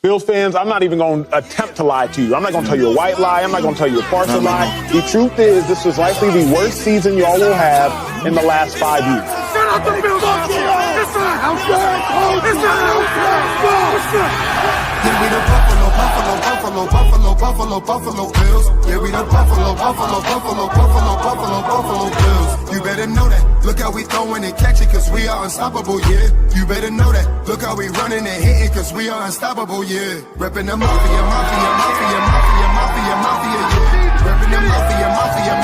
Bills fans, I'm not even going to attempt to lie to you. I'm not going to tell you a white lie. I'm not going to tell you a partial lie. The truth is, this was likely the worst season y'all will have in the last 5 years. Shut up the Bills! It's a house flag! It's a house flag! Yeah, we the Buffalo Bills. Yeah, we the Buffalo Bills. You better know that. Look how we throwing and catching, cause we are unstoppable, yeah. You better know that. Look how we running and hitting, cause we are unstoppable, yeah. Reppin' the mafia, yeah. Reppin' the mafia,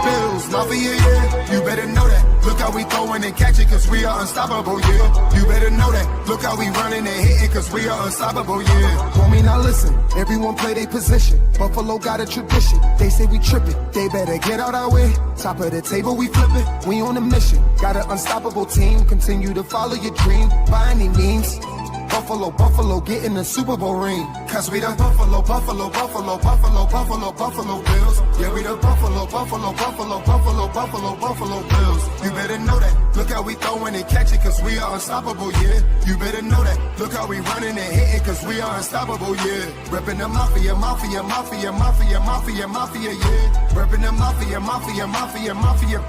Bills, mafia, yeah. You better know that. Look how we throwing and catching, cause we are unstoppable, yeah. You better know that. Look how we running and hitting, cause we are unstoppable, yeah. Homie, now listen. Everyone play their position. Buffalo got a tradition. They say we tripping. They better get out our way. Top of the table, we flipping. We on a mission. Got an unstoppable team. Continue to follow your dream by any means. Buffalo, get in the Super Bowl ring. Cause we the Buffalo Bills. Yeah, we the Buffalo Bills. You better know that. Look how we throwing and catching, cause we are unstoppable, yeah. You better know that. Look how we running and hitting, cause we are unstoppable, yeah. Reppin' the mafia, yeah. Reppin' the mafia,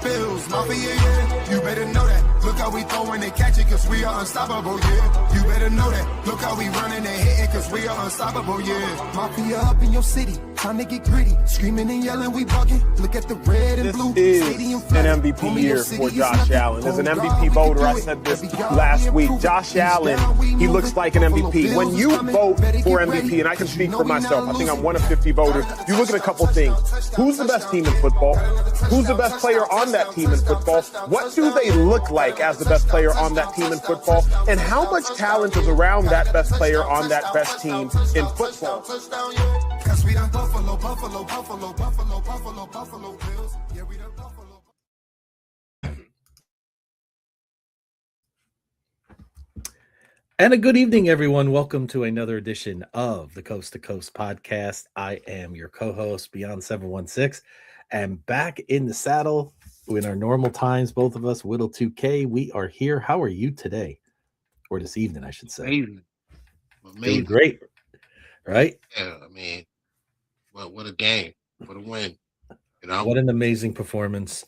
Bills, mafia, yeah. You better know that. Look how we throwing and catching, cause we are unstoppable, yeah. You better know that. Look how we running and hitting, cause we are unstoppable, yeah. Mafia up in your city, time to get gritty. Screaming and yelling, we bugging. Look at the red and blue. This is an MVP year for Josh Allen. As an MVP voter, I said this last week. Josh Allen, he looks like an MVP. When you vote for MVP, and I can speak for myself, I think I'm one of 50 voters, you look at a couple things. Who's the best team in football? Who's the best player on that team in football? What do they look like as the best player on that team in football? And how much talent is around that best player on that best team in football? And a good evening, everyone. Welcome to another edition of the Coast to Coast podcast. I am your co-host, Beyond 716, and back in the saddle in our normal times, both of us, Whittle 2K. We are here. How are you today? Or this evening, I should say. Amazing. Doing great, right? Yeah, I mean, what a game. What a win. You know? What an amazing performance.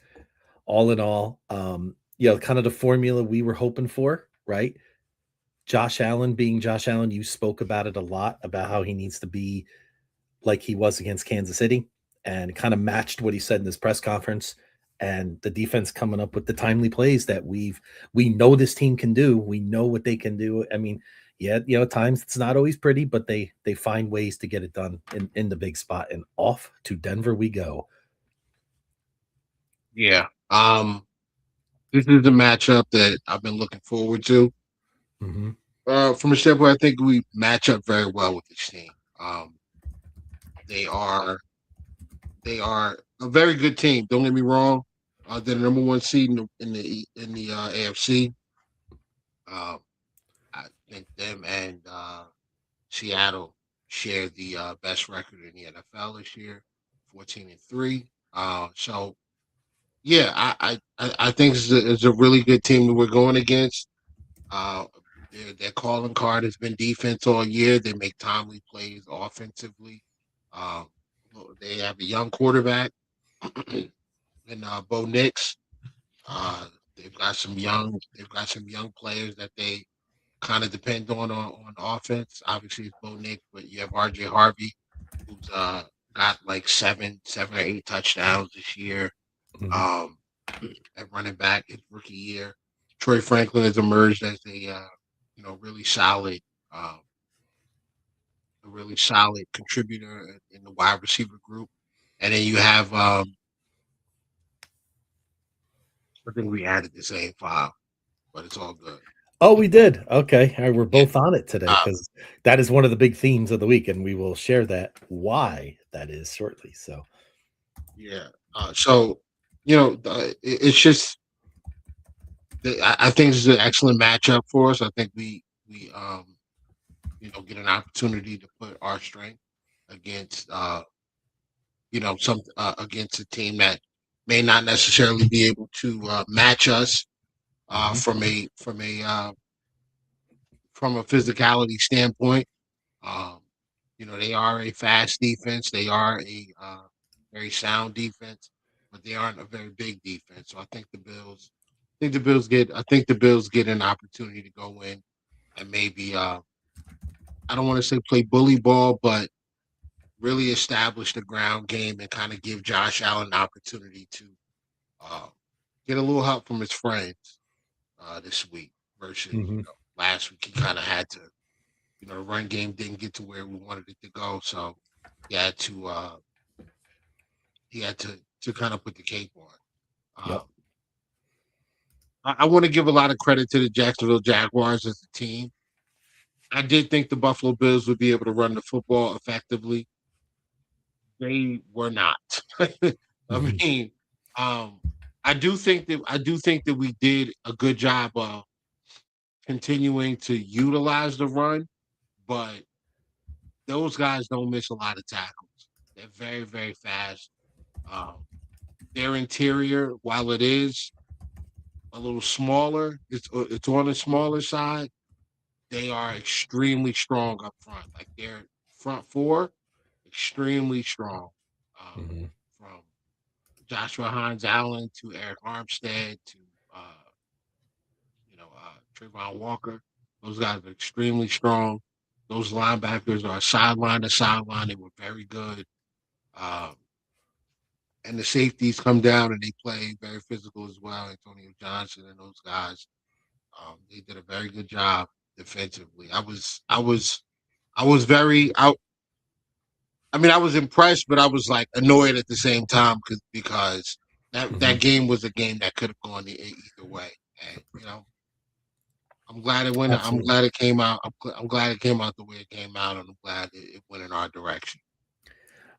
All in all, kind of the formula we were hoping for, right? Josh Allen being Josh Allen, you spoke about it a lot, about how he needs to be like he was against Kansas City, and kind of matched what he said in his press conference. And the defense coming up with the timely plays that we know this team can do. We know what they can do. I mean, yeah, at times it's not always pretty, but they find ways to get it done in the big spot. And off to Denver we go. Yeah. This is a matchup that I've been looking forward to. Mm-hmm. From a standpoint, I think we match up very well with this team. They are a very good team. Don't get me wrong. They're the number one seed in the AFC. I think them and Seattle share the best record in the NFL this year, 14-3. So yeah, I think it's a really good team that we're going against. Their calling card has been defense all year. They make timely plays offensively. They have a young quarterback in Bo Nix. They've got some young players that they kind of depend on offense. Obviously, it's Bo Nix, but you have RJ Harvey, who's got like seven or eight touchdowns this year. At running back his rookie year. Troy Franklin has emerged as a really solid contributor in the wide receiver group. And then you have I think we added the same file, but it's all good. Oh, we did. Okay. All right, we're both on it today because that is one of the big themes of the week, and we will share why that is shortly. So yeah. It's just I think this is an excellent matchup for us. I think we get an opportunity to put our strength against against a team that may not necessarily be able to match us from a physicality standpoint. They are a fast defense. They are a very sound defense, but they aren't a very big defense. So I think the Bills. I think the Bills get an opportunity to go in and maybe. I don't want to say play bully ball, but really establish the ground game and kind of give Josh Allen an opportunity to uh, get a little help from his friends this week versus Mhm. last week he kind of had to. The run game didn't get to where we wanted it to go, so he had to uh, he had to kind of put the cape on. Yep. I want to give a lot of credit to the Jacksonville Jaguars as a team. I did think the Buffalo Bills would be able to run the football effectively. They were not. I Mhm. mean, um, I do think that we did a good job of continuing to utilize the run, but those guys don't miss a lot of tackles. They're very, very fast. Um, their interior, while it is a little smaller, it's on the smaller side. They are extremely strong up front. Like their front four, extremely strong. Um, Mhm. from Joshua Hines Allen to Eric Armstead to uh, Trayvon Walker. Those guys are extremely strong. Those linebackers are sideline to sideline. They were very good. Um, and the safeties come down and they play very physical as well. Antonio Johnson and those guys, they did a very good job defensively. I was very out. I mean, I was impressed, but I was like annoyed at the same time because that Mhm. game was a game that could have gone either way. And I'm glad it went. I'm Absolutely. glad it came out. I'm glad it came out the way it came out, and I'm glad it went in our direction.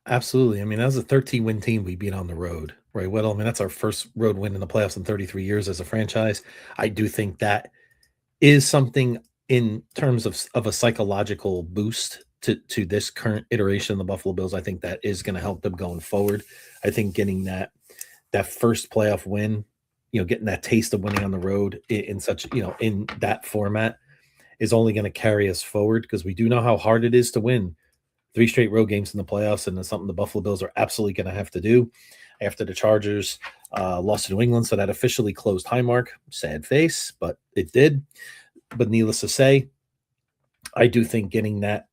Absolutely. I mean, that was a 13-win team we beat on the road, right? Well, I mean, that's our first road win in the playoffs in 33 years as a franchise. I do think that is something in terms of a psychological boost to this current iteration of the Buffalo Bills. I think that is going to help them going forward. I think getting that first playoff win, getting that taste of winning on the road in such, in that format is only going to carry us forward because we do know how hard it is to win 3 straight road games in the playoffs, and it's something the Buffalo Bills are absolutely going to have to do after the Chargers lost to New England. So that officially closed Highmark. Sad face, but it did. But needless to say, I do think getting that,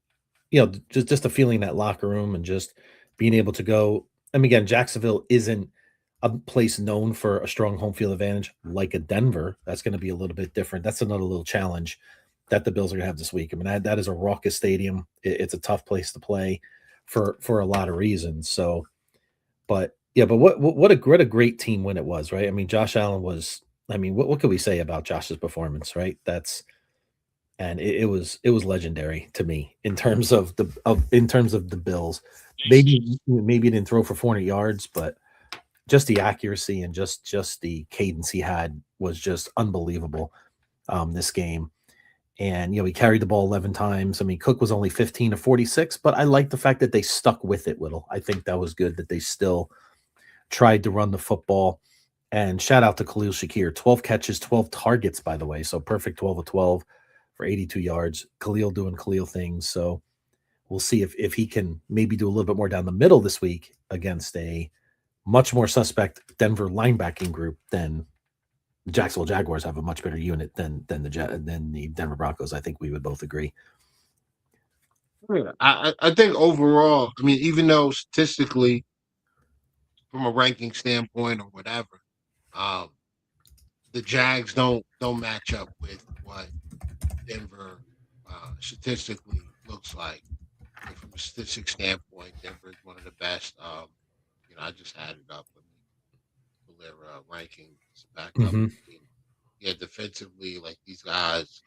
just a feeling that locker room and just being able to go. I mean, again, Jacksonville isn't a place known for a strong home field advantage like a Denver. That's going to be a little bit different. That's another little challenge that the Bills are going to have this week. I mean, that is a raucous stadium. It's a tough place to play for a lot of reasons. So, but yeah, but what a great team win it was, right? I mean, Josh Allen was. I mean, what could we say about Josh's performance, right? And it was legendary to me in terms of the Bills. Maybe he didn't throw for 400 yards, but just the accuracy and just the cadence he had was just unbelievable this game. And he carried the ball 11 times. I mean, Cook was only 15 to 46, but I like the fact that they stuck with it, Whittle. I think that was good that they still tried to run the football. And shout out to Khalil Shakir, 12 catches, 12 targets, by the way. So perfect 12 of 12 for 82 yards. Khalil doing Khalil things. So we'll see if he can maybe do a little bit more down the middle this week against a much more suspect Denver linebacking group than the Jacksonville Jaguars have a much better unit than the Denver Broncos. I think we would both agree. Yeah, I think overall, I mean, even though statistically, from a ranking standpoint or whatever, um, the Jags don't match up with what Denver statistically looks like. I mean, from a statistic standpoint, Denver is one of the best. I just added up. Let me pull their rankings back up. Mm-hmm. I mean, yeah, defensively, like these guys,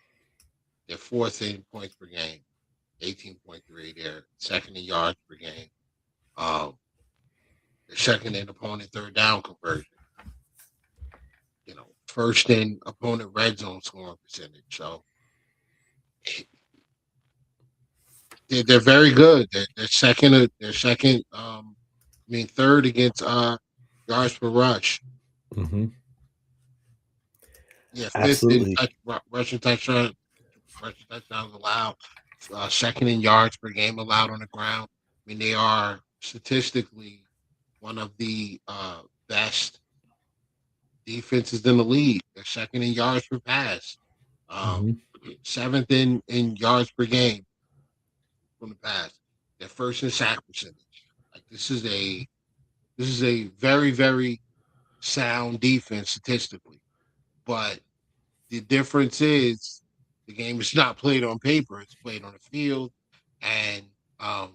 they're fourth in points per game, 18.3. They're second in yards per game. Um, they're second in opponent third down conversion. First in opponent red zone scoring percentage. So they're very good. They're second. They're second. Third against yards per rush. Mm-hmm. Yeah, fifth in Absolutely. rushing touchdowns allowed. second in yards per game allowed on the ground. I mean, they are statistically one of the best defenses in the league. They're second in yards per pass, um, seventh in yards per game from the pass. They're first in sack percentage. Like this is a very very sound defense statistically, but the difference is the game is not played on paper; it's played on the field, and um,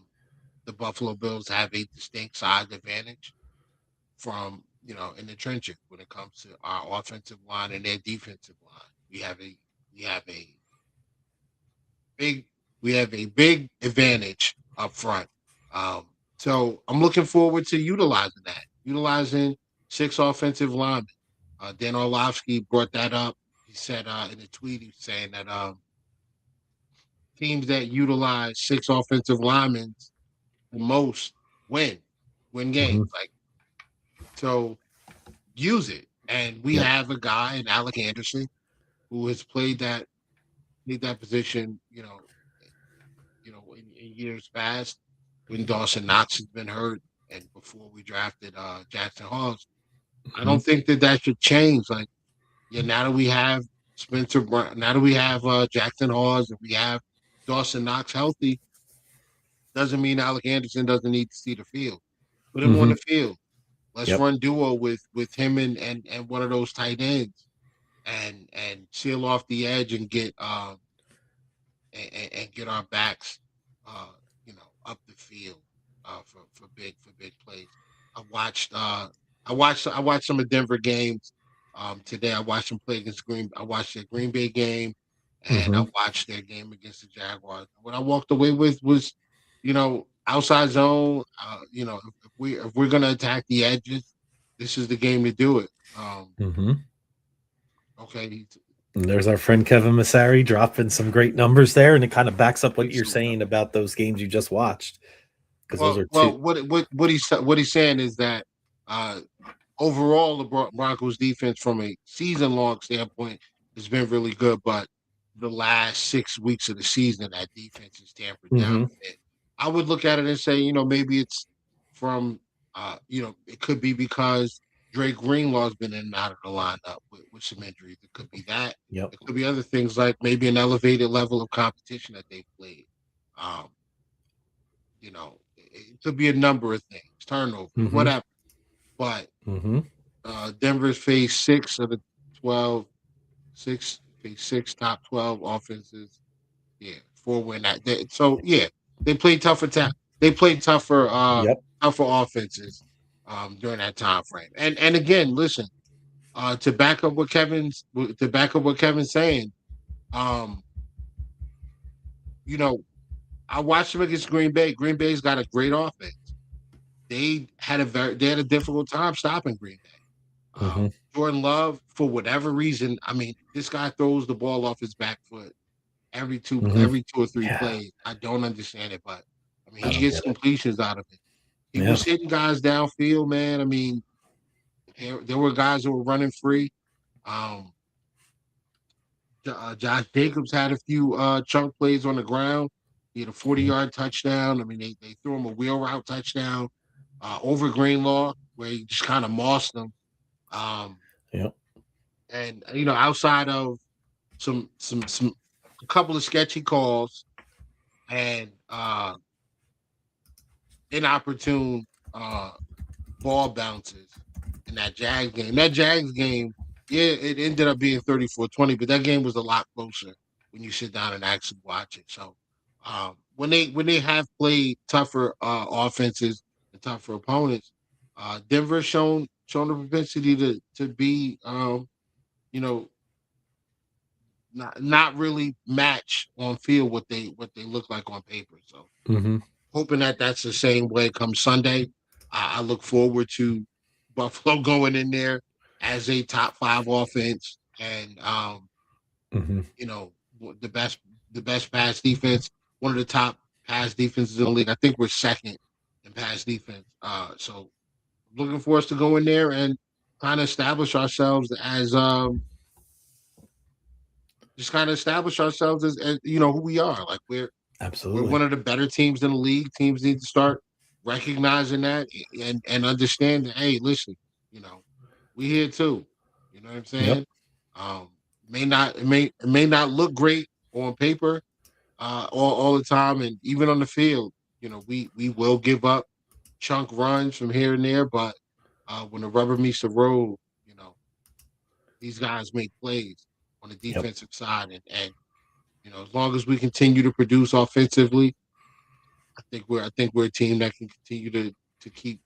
the Buffalo Bills have a distinct size advantage from in the trenches when it comes to our offensive line and their defensive line. We have a big we have a big advantage up front. Um, so I'm looking forward to utilizing six offensive linemen. Dan Orlovsky brought that up. He said in a tweet, he was saying that teams that utilize six offensive linemen the most win games. Like so, use it. And we have a guy in Alec Anderson who has played that position, in years past when Dawson Knox has been hurt and before we drafted Jackson Hawes. I don't think that should change. Like, now that we have Spencer Brown, now that we have Jackson Hawes and we have Dawson Knox healthy, doesn't mean Alec Anderson doesn't need to see the field. Put him on the field. Let's run duo with him and one of those tight ends and seal off the edge and get and get our backs up the field for big plays. I watched some of Denver games today. I watched them play against I watched their Green Bay game and I watched their game against the Jaguars. What I walked away with was, outside zone. If we're gonna attack the edges, this is the game to do it. Okay. And there's our friend Kevin Massari dropping some great numbers there, and it kind of backs up what you're saying about those games you just watched. Because those are two. What he's saying is that overall the Broncos defense from a season long standpoint has been really good, but the last 6 weeks of the season that defense is tampered down a bit. I would look at it and say, maybe it's from it could be because Drake Greenlaw's been in and out of the lineup with some injuries. It could be that. It could be other things like maybe an elevated level of competition that they've played. It could be a number of things, turnover, whatever. But Denver's faced 6 of the 12, six top 12 offenses. 4 win that. They played tougher. They played tougher offenses during that time frame. And again, listen, to back up what Kevin's saying, I watched them against Green Bay. Green Bay's got a great offense. They had a difficult time stopping Green Bay. Jordan Love, for whatever reason, I mean, this guy throws the ball off his back foot every two or three plays. I don't understand it, but I mean, he gets completions out of it. He was hitting guys downfield, man. I mean, there were guys that were running free. Josh Jacobs had a few chunk plays on the ground. He had a 40-yard touchdown. I mean, they threw him a wheel route touchdown over Greenlaw, where he just kind of mossed them. And outside of a couple of sketchy calls and inopportune ball bounces in that Jags game. That Jags game, it ended up being 34-20, but that game was a lot closer when you sit down and actually watch it. So when they have played tougher offenses and tougher opponents, Denver's shown the propensity to be not really match on field what they look like on paper. So hoping that's the same way come Sunday. I look forward to Buffalo going in there as a top 5 offense and the best pass defense, one of the top pass defenses in the league. I think we're second in pass defense. So looking for us to go in there and kind of establish ourselves as who we are. Like Absolutely. We're one of the better teams in the league. Teams need to start recognizing that and understand that, hey, listen, we here too. You know what I'm Yep. saying? It may not look great on paper all the time, and even on the field, we will give up chunk runs from here and there, but when the rubber meets the road, these guys make plays on the Yep. defensive side, and as long as we continue to produce offensively, I think we're a team that can continue to keep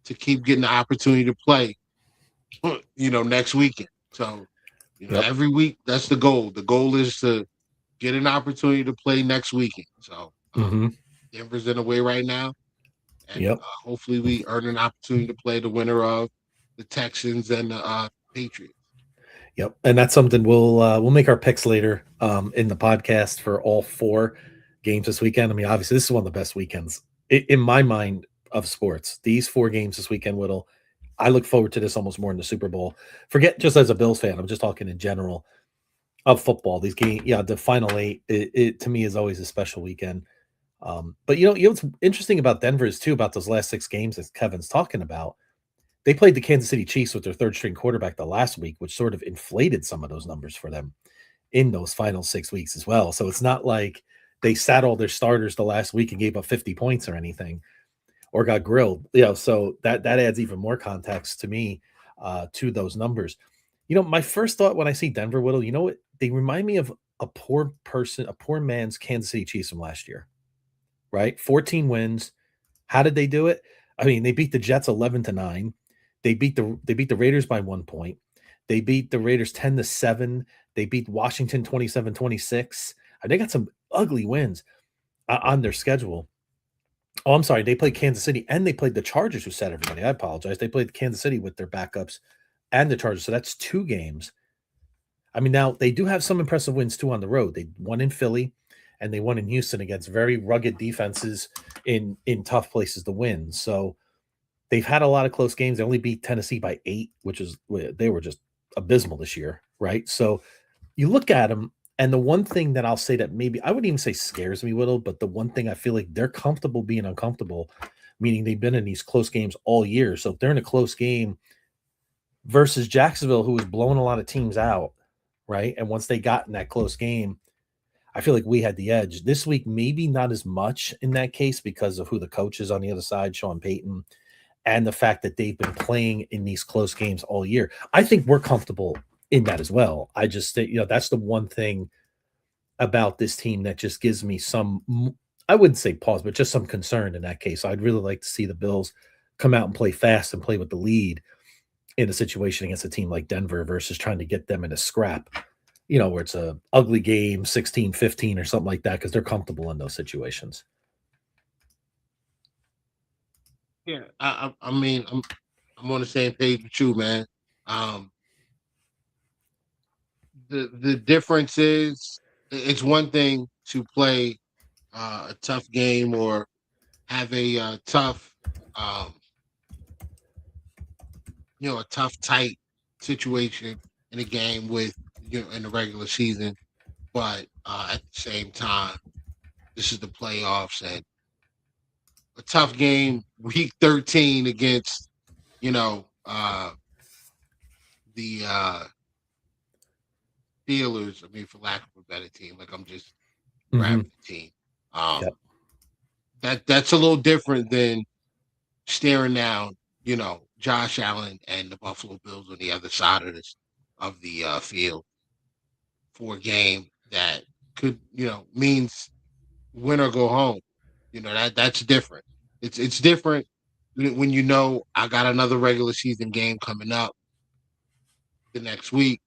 to keep getting the opportunity to play next weekend. So Yep. every week that's the goal. The goal is to get an opportunity to play next weekend. So Mm-hmm. Denver's in a way right now, and Yep. hopefully we earn an opportunity to play the winner of the Texans and the Patriots. Yep. And that's something we'll make our picks later in the podcast for all 4 games this weekend. I mean, obviously, this is one of the best weekends in my mind of sports. These 4 games this weekend, Whittle. I look forward to this almost more than the Super Bowl. Forget just as a Bills fan. I'm just talking in general of football. These games, the final 8, it to me is always a special weekend. But what's interesting about Denver is too about those last 6 games that Kevin's talking about. They played the Kansas City Chiefs with their 3rd string quarterback the last week, which sort of inflated some of those numbers for them in those final 6 weeks as well. So it's not like they sat all their starters the last week and gave up 50 points or anything or got grilled. So that adds even more context to me to those numbers. My first thought when I see Denver, Whittle, you know what? They remind me of a poor man's Kansas City Chiefs from last year, right? 14 wins. How did they do it? I mean, they beat the Jets 11-9. They beat the Raiders by 1 point. They beat the Raiders 10-7. They beat Washington 27-26. They got some ugly wins on their schedule. Oh, I'm sorry. They played Kansas City and they played the Chargers, who said everybody. I apologize. They played Kansas City with their backups and the Chargers. So that's 2 games. I mean, now they do have some impressive wins too on the road. They won in Philly and they won in Houston against very rugged defenses in tough places to win. So they've had a lot of close games. They only beat Tennessee by 8, they were just abysmal this year, right? So you look at them, and the one thing that I'll say that maybe I wouldn't even say scares me, Whittle, but the one thing I feel like they're comfortable being uncomfortable, meaning they've been in these close games all year. So if they're in a close game versus Jacksonville, who was blowing a lot of teams out, right? And once they got in that close game, I feel like we had the edge. This week, maybe not as much in that case because of who the coach is on the other side, Sean Payton, and the fact that they've been playing in these close games all year. I think we're comfortable in that as well. I just think, that's the one thing about this team that just gives me some, I wouldn't say pause, but just some concern in that case. I'd really like to see the Bills come out and play fast and play with the lead in a situation against a team like Denver versus trying to get them in a scrap, where it's a ugly game, 16-15 or something like that, because they're comfortable in those situations. Yeah, I mean, I'm on the same page with you, man. The difference is it's one thing to play a tough game or have a tough, a tough tight situation in a game with in the regular season, but at the same time, this is the playoffs and a tough game week 13 against the Steelers. I mean, for lack of a better team, like I'm just grabbing the team. That's a little different than staring down, Josh Allen and the Buffalo Bills on the other side of the field for a game that could, means win or go home. That's different. It's different when I got another regular season game coming up the next week.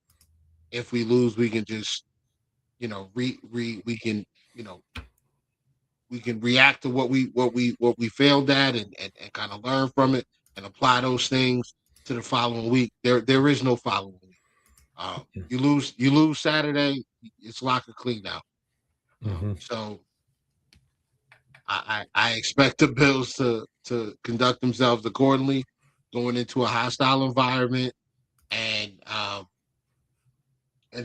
If we lose, we can just, we can, we can react to what we failed at and kind of learn from it and apply those things to the following week. There is no following week. You lose Saturday, it's lock or clean out. So I expect the Bills to conduct themselves accordingly, going into a hostile environment and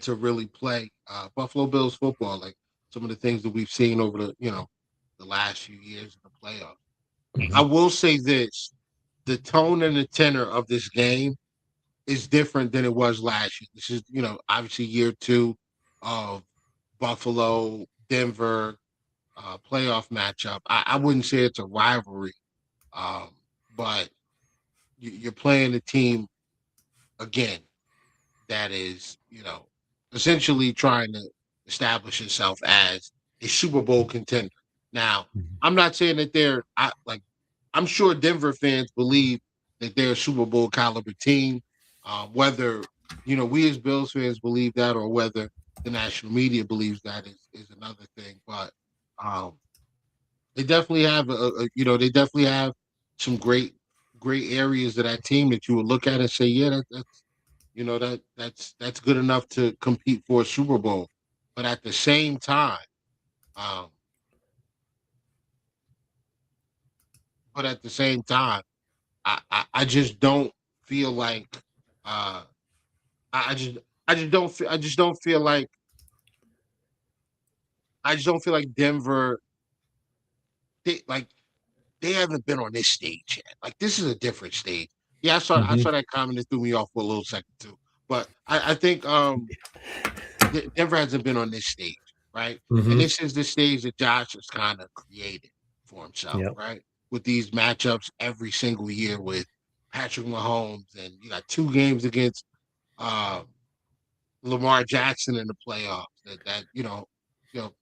to really play Buffalo Bills football. Like some of the things that we've seen over the last few years in the playoffs. I Mhm. will say this: the tone and the tenor of this game is different than it was last year. This is, obviously year 2 of Buffalo, Denver playoff matchup. I wouldn't say it's a rivalry, um, but you're playing a team again that is, essentially trying to establish itself as a Super Bowl contender. Now, Mhm. I'm not saying that I'm sure Denver fans believe that they're a Super Bowl caliber team. Whether we as Bills fans believe that, or whether the national media believes that is another thing. But um, they definitely have they definitely have some great areas of that team that you would look at and say, yeah, that's good enough to compete for a Super Bowl. But at the same time, um, but at the same time, I just don't feel like uh, I just don't feel like Denver like they haven't been on this stage yet. Like this is a different stage. Yeah, I saw Mhm. that comment that threw me off for a little second too. But I think Denver hasn't been on this stage, right? And Mhm. this is the stage that Josh has kind of created for himself, Yep. right? With these matchups every single year with Patrick Mahomes, and you got 2 games against uh, Lamar Jackson in the playoffs that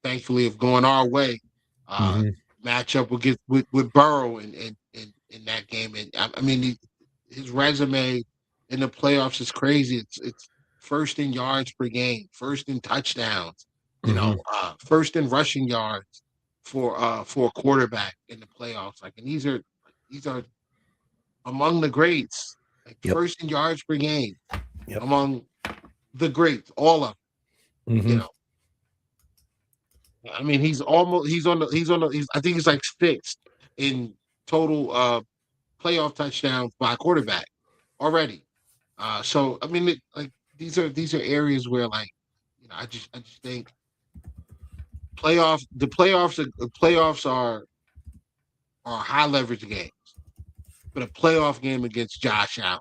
thankfully have gone our way. Uh, Mhm. Matchup with Burrow in that game, and I mean his resume in the playoffs is crazy. It's first in yards per game, first in touchdowns, Mhm. first in rushing yards for a quarterback in the playoffs. Like, and these are among the greats. Like Yep. first in yards per game Yep. among the greats, all of them, you Mhm. know. I mean, I think he's like sixth in total playoff touchdowns by quarterback already. So I mean, like these are areas where, like, I just think playoffs are high leverage games, but a playoff game against Josh Allen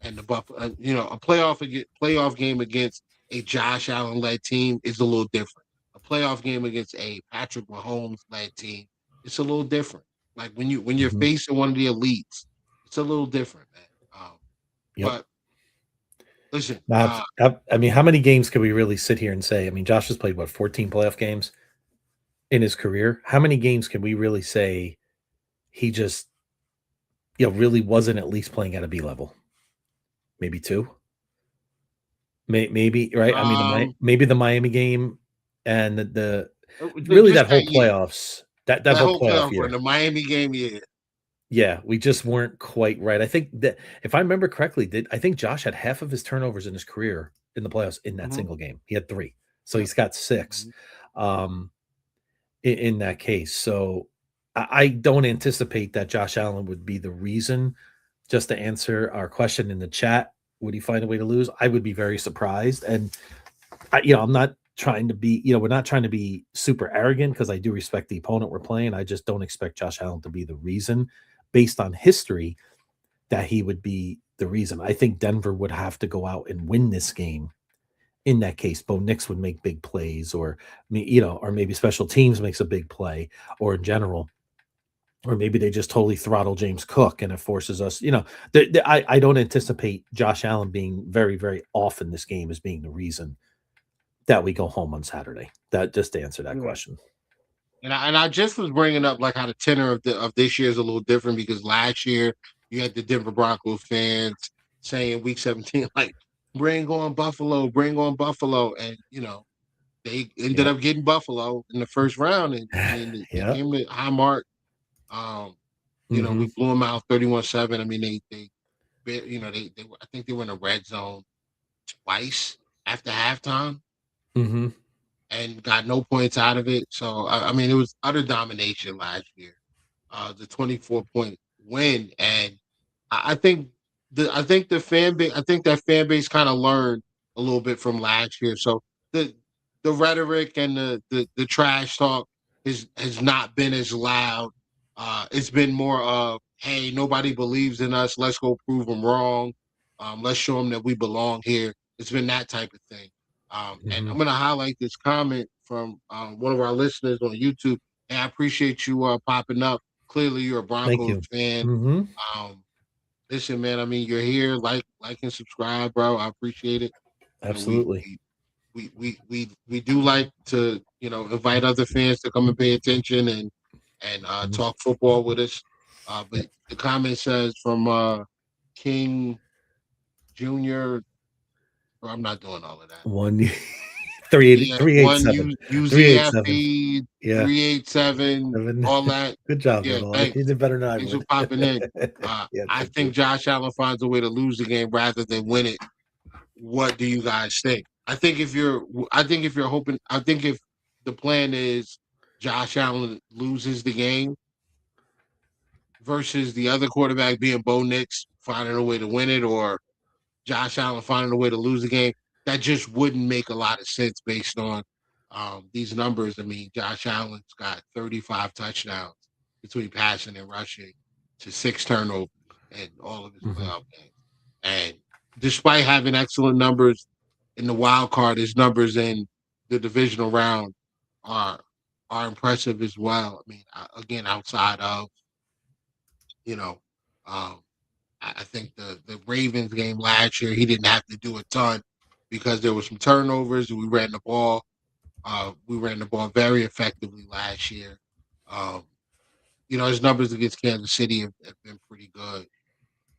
and the a playoff game against a Josh Allen led team is a little different. A playoff game against a Patrick Mahomes led team, it's a little different. Like when you're Mhm. facing one of the elites, it's a little different, man. Yep. But listen, I mean, how many games can we really sit here and say? I mean, Josh has played what 14 playoff games in his career. How many games can we really say he just really wasn't at least playing at a B level? Maybe two. Maybe right. I mean, maybe the Miami game and the really just that that whole year, playoffs that that whole whole playoff playoff run, year. the Miami game, yeah. Yeah, we just weren't quite right. I think that if I remember correctly, I think Josh had half of his turnovers in his career in the playoffs in that Mm-hmm. single game. He had 3. So Yep. he's got 6 Mm-hmm. um in that case. So I don't anticipate that Josh Allen would be the reason. Just to answer our question in the chat, would he find a way to lose? I would be very surprised. And I'm not trying to be, we're not trying to be super arrogant because I do respect the opponent we're playing. I just don't expect Josh Allen to be the reason based on history that he would be the reason. I think Denver would have to go out and win this game. In that case, Bo Nix would make big plays, or or maybe special teams makes a big play, or in general, or maybe they just totally throttle James Cook and it forces us. I don't anticipate Josh Allen being very, very off in this game as being the reason that we go home on Saturday. That just to answer that Yeah. question. And I just was bringing up like how the tenor of this year is a little different, because last year you had the Denver Broncos fans saying week 17, like, bring on Buffalo, and they ended Yep. up getting Buffalo in the first round, and I mean they Yep. came to Highmark. Um, Mm-hmm. we blew them out 31-7. I mean I think they were in a red zone twice after halftime Mm-hmm. and got no points out of it. So I mean, it was utter domination last year. The 24-point win, and I think the fan base, I think that fan base kind of learned a little bit from last year. So the the rhetoric and the trash talk has not been as loud. It's been more of, hey, nobody believes in us. Let's go prove them wrong. Let's show them that we belong here. It's been that type of thing. And I'm going to highlight this comment from one of our listeners on YouTube. And I appreciate you popping up. Clearly, you're a Thank Broncos you. fan. Listen, man. I mean, you're here. Like and subscribe, bro. I appreciate it. Absolutely. We do like to invite other fans to come and pay attention and talk football with us. But the comment says from King Junior. Or I'm not doing all of that. 387. 387. Yeah. 387. All that. Good job, Yeah, Little. You did better than I thanks would. for popping in. I think Josh Allen finds a way to lose the game rather than win it. What do you guys think? I think if the plan is Josh Allen loses the game versus the other quarterback being Bo Nix finding a way to win it, or Josh Allen finding a way to lose the game, that just wouldn't make a lot of sense based on these numbers. I mean, Josh Allen's got 35 touchdowns between passing and rushing to 6 turnovers in all of his playoff games. And despite having excellent numbers in the wild card, his numbers in the divisional round are impressive as well. I mean, again, outside of, I think the Ravens game last year, he didn't have to do a ton because there were some turnovers and we ran the ball. We ran the ball very effectively last year. His numbers against Kansas City have been pretty good.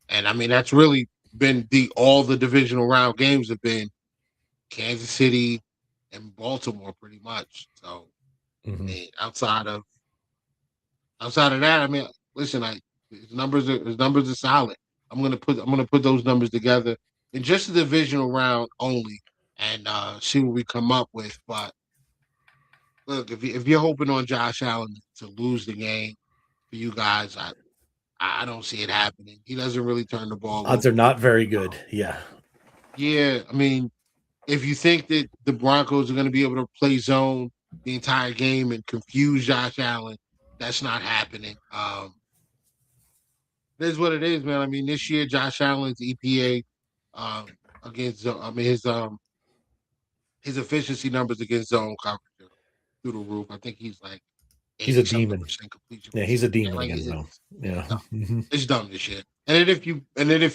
And I mean, that's really been all the divisional round games have been Kansas City and Baltimore pretty much. So I mean, outside of that, I mean, listen, his numbers are solid. I'm gonna put those numbers together in just the divisional round only and see what we come up with. But look, if you're hoping on Josh Allen to lose the game for you guys, I don't see it happening. He doesn't really turn the ball Odds over. are not very good. Yeah. Yeah, I mean, if you think that the Broncos are going to be able to play zone the entire game and confuse Josh Allen, that's not happening. It is what it is, man. I mean, this year Josh Allen's EPA against his efficiency numbers against zone coverage are through the roof. I think he's like He's a demon. completion. Yeah, he's a demon like, against zone. Yeah. It's dumb this shit. And then if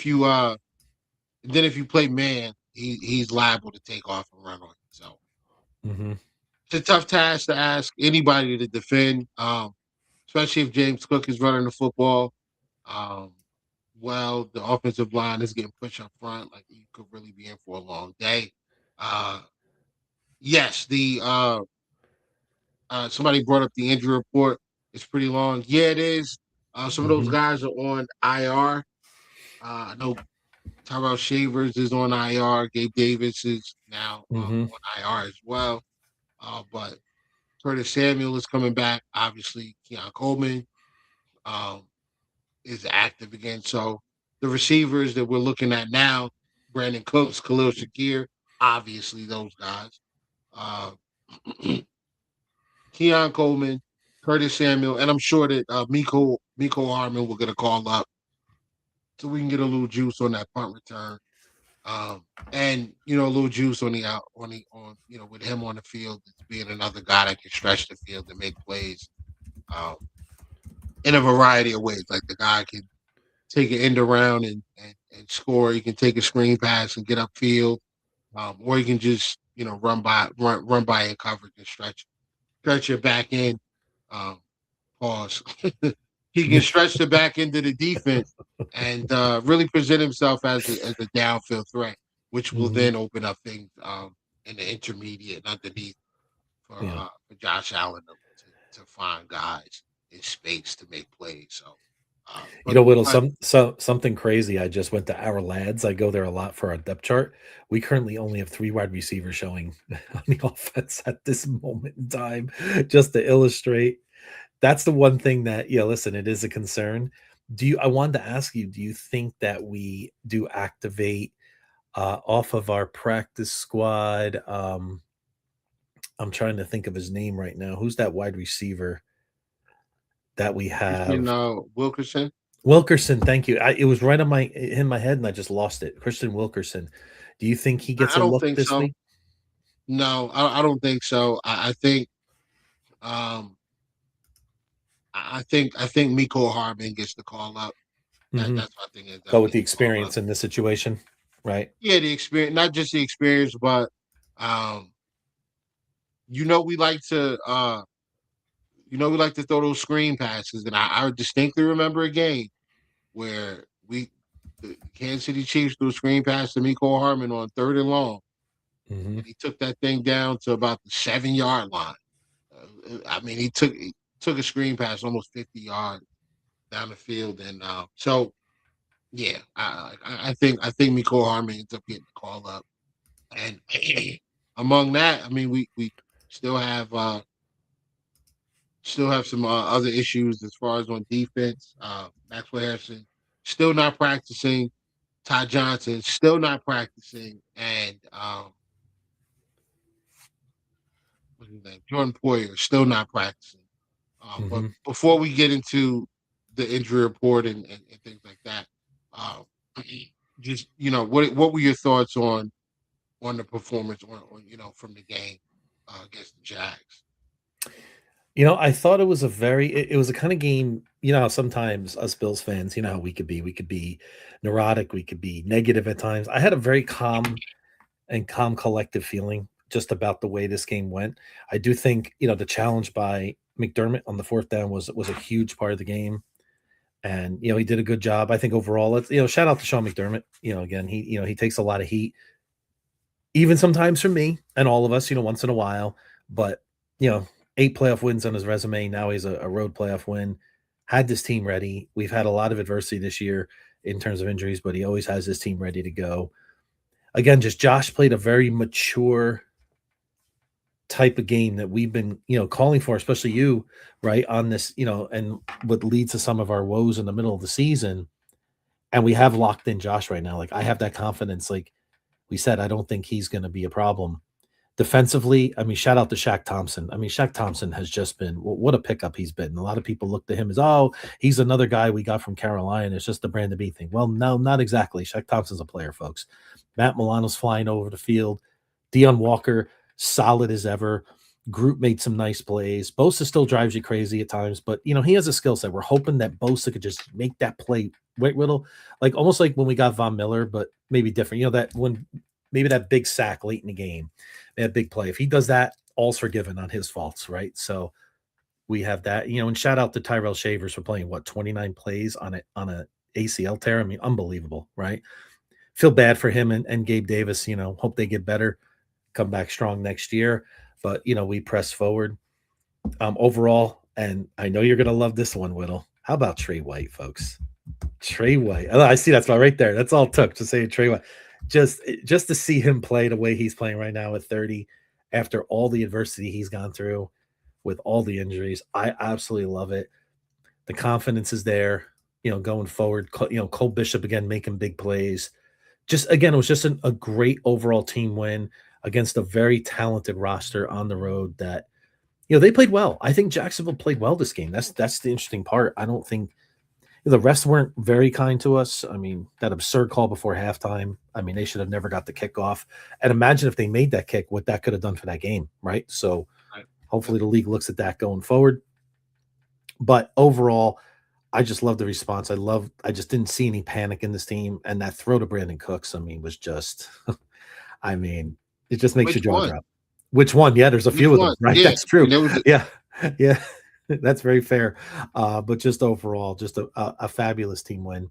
you play man, he's liable to take off and run on you. So it's a tough task to ask anybody to defend, especially if James Cook is running the football. Well, the offensive line is getting pushed up front. Like, you could really be in for a long day. Yes, somebody brought up the injury report. It's pretty long. Yeah, it is. Some of those guys are on IR. I know Tyrell Shavers is on IR. Gabe Davis is now on IR as well. But Curtis Samuel is coming back. Obviously, Keon Coleman is active again. So the receivers that we're looking at now, Brandon Cooks, Khalil Shakir, obviously those guys. Keon Coleman, Curtis Samuel, and I'm sure that Miko Harmon will get a call up so we can get a little juice on that punt return. And a little juice on with him on the field, it's being another guy that can stretch the field and make plays in a variety of ways. Like, the guy can take an end around and score. He can take a screen pass and get upfield, or he can just run by in coverage and stretch your back end. Pause. He can stretch the back end of the defense and really present himself as a downfield threat, which will then open up things in the intermediate and underneath for Josh Allen to find guys in space to make plays. So, something crazy. I just went to Our Lads. I go there a lot for our depth chart. We currently only have 3 wide receivers showing on the offense at this moment in time, just to illustrate. That's the one thing that, listen, it is a concern. I wanted to ask you, do you think that we do activate off of our practice squad I'm trying to think of his name right now. Who's that wide receiver that we Christian have? Wilkerson. Wilkerson, thank you. It was right on in my head, and I just lost it. Christian Wilkerson. Do you think he gets I a don't look think this so. week? No, I don't think so. I think Miko Hardman gets the call up. Mm-hmm. That's what I think ends Go up with the getting the call up. experience in this situation, right? Yeah, the experience, not just the experience, but we like to throw those screen passes, and I distinctly remember a game where the Kansas City Chiefs threw a screen pass to Miko Hardman on 3rd and long, Mm-hmm. and he took that thing down to about the 7-yard line. I mean, he took a screen pass almost 50 yards down the field, and so yeah, I think Miko Hardman ends up getting the call up, and among that, I mean, we still have some other issues as far as on defense. Maxwell Harrison still not practicing. Ty Johnson still not practicing, and what's his name? Jordan Poyer still not practicing. But before we get into the injury report and things like that, just what were your thoughts on the performance from the game against the Jags? I thought it was it was a kind of game, how sometimes us Bills fans, how we could be neurotic, we could be negative at times. I had a very calm collective feeling just about the way this game went. I do think, the challenge by McDermott on the 4th down was a huge part of the game. And, he did a good job. I think overall, it's, shout out to Sean McDermott. Again, he takes a lot of heat, even sometimes from me and all of us, once in a while. But, 8 playoff wins on his resume. Now he's a road playoff win. Had this team ready. We've had a lot of adversity this year in terms of injuries, but he always has his team ready to go. Again, just Josh played a very mature type of game that we've been, calling for, especially you, right, on this, and what leads to some of our woes in the middle of the season. And we have locked in Josh right now. Like, I have that confidence. Like we said, I don't think he's going to be a problem. Defensively, I mean, shout out to Shaq Thompson. I mean, Shaq Thompson has just been, what a pickup he's been. A lot of people look to him as, he's another guy we got from Carolina. It's just the Brandon B thing. Well, no, not exactly. Shaq Thompson's a player, folks. Matt Milano's flying over the field. Deion Walker, solid as ever. Group made some nice plays. Bosa still drives you crazy at times, but, he has a skill set. We're hoping that Bosa could just make that play. Wait, Riddle, like almost like when we got Von Miller, but maybe different. That when maybe that big sack late in the game, that big play. If he does that, all's forgiven on his faults, right? So we have that, and shout out to Tyrell Shavers for playing 29 plays on a ACL tear. I mean, unbelievable, right? Feel bad for him and Gabe Davis. Hope they get better, come back strong next year. But we press forward. Overall, and I know you're gonna love this one, Whittle. How about Trey White, folks? Trey White. Oh, I see that's right there. That's all it took to say Trey White. Just to see him play the way he's playing right now at 30, after all the adversity he's gone through with all the injuries, I absolutely love it. The confidence is there, going forward. Cole Bishop again making big plays. Just again, it was just a great overall team win against a very talented roster on the road that, they played well. I think Jacksonville played well this game. That's the interesting part. I don't think the refs weren't very kind to us. I mean, that absurd call before halftime. I mean, they should have never got the kickoff. And imagine if they made that kick, what that could have done for that game, right? So hopefully the league looks at that going forward. But overall, I just love the response. I just didn't see any panic in this team. And that throw to Brandon Cooks, I mean, was just, I mean, it just makes your jaw drop. Which one? Yeah, there's a few of them, right? Yeah. That's true. Yeah. That's very fair. But just overall, just a fabulous team win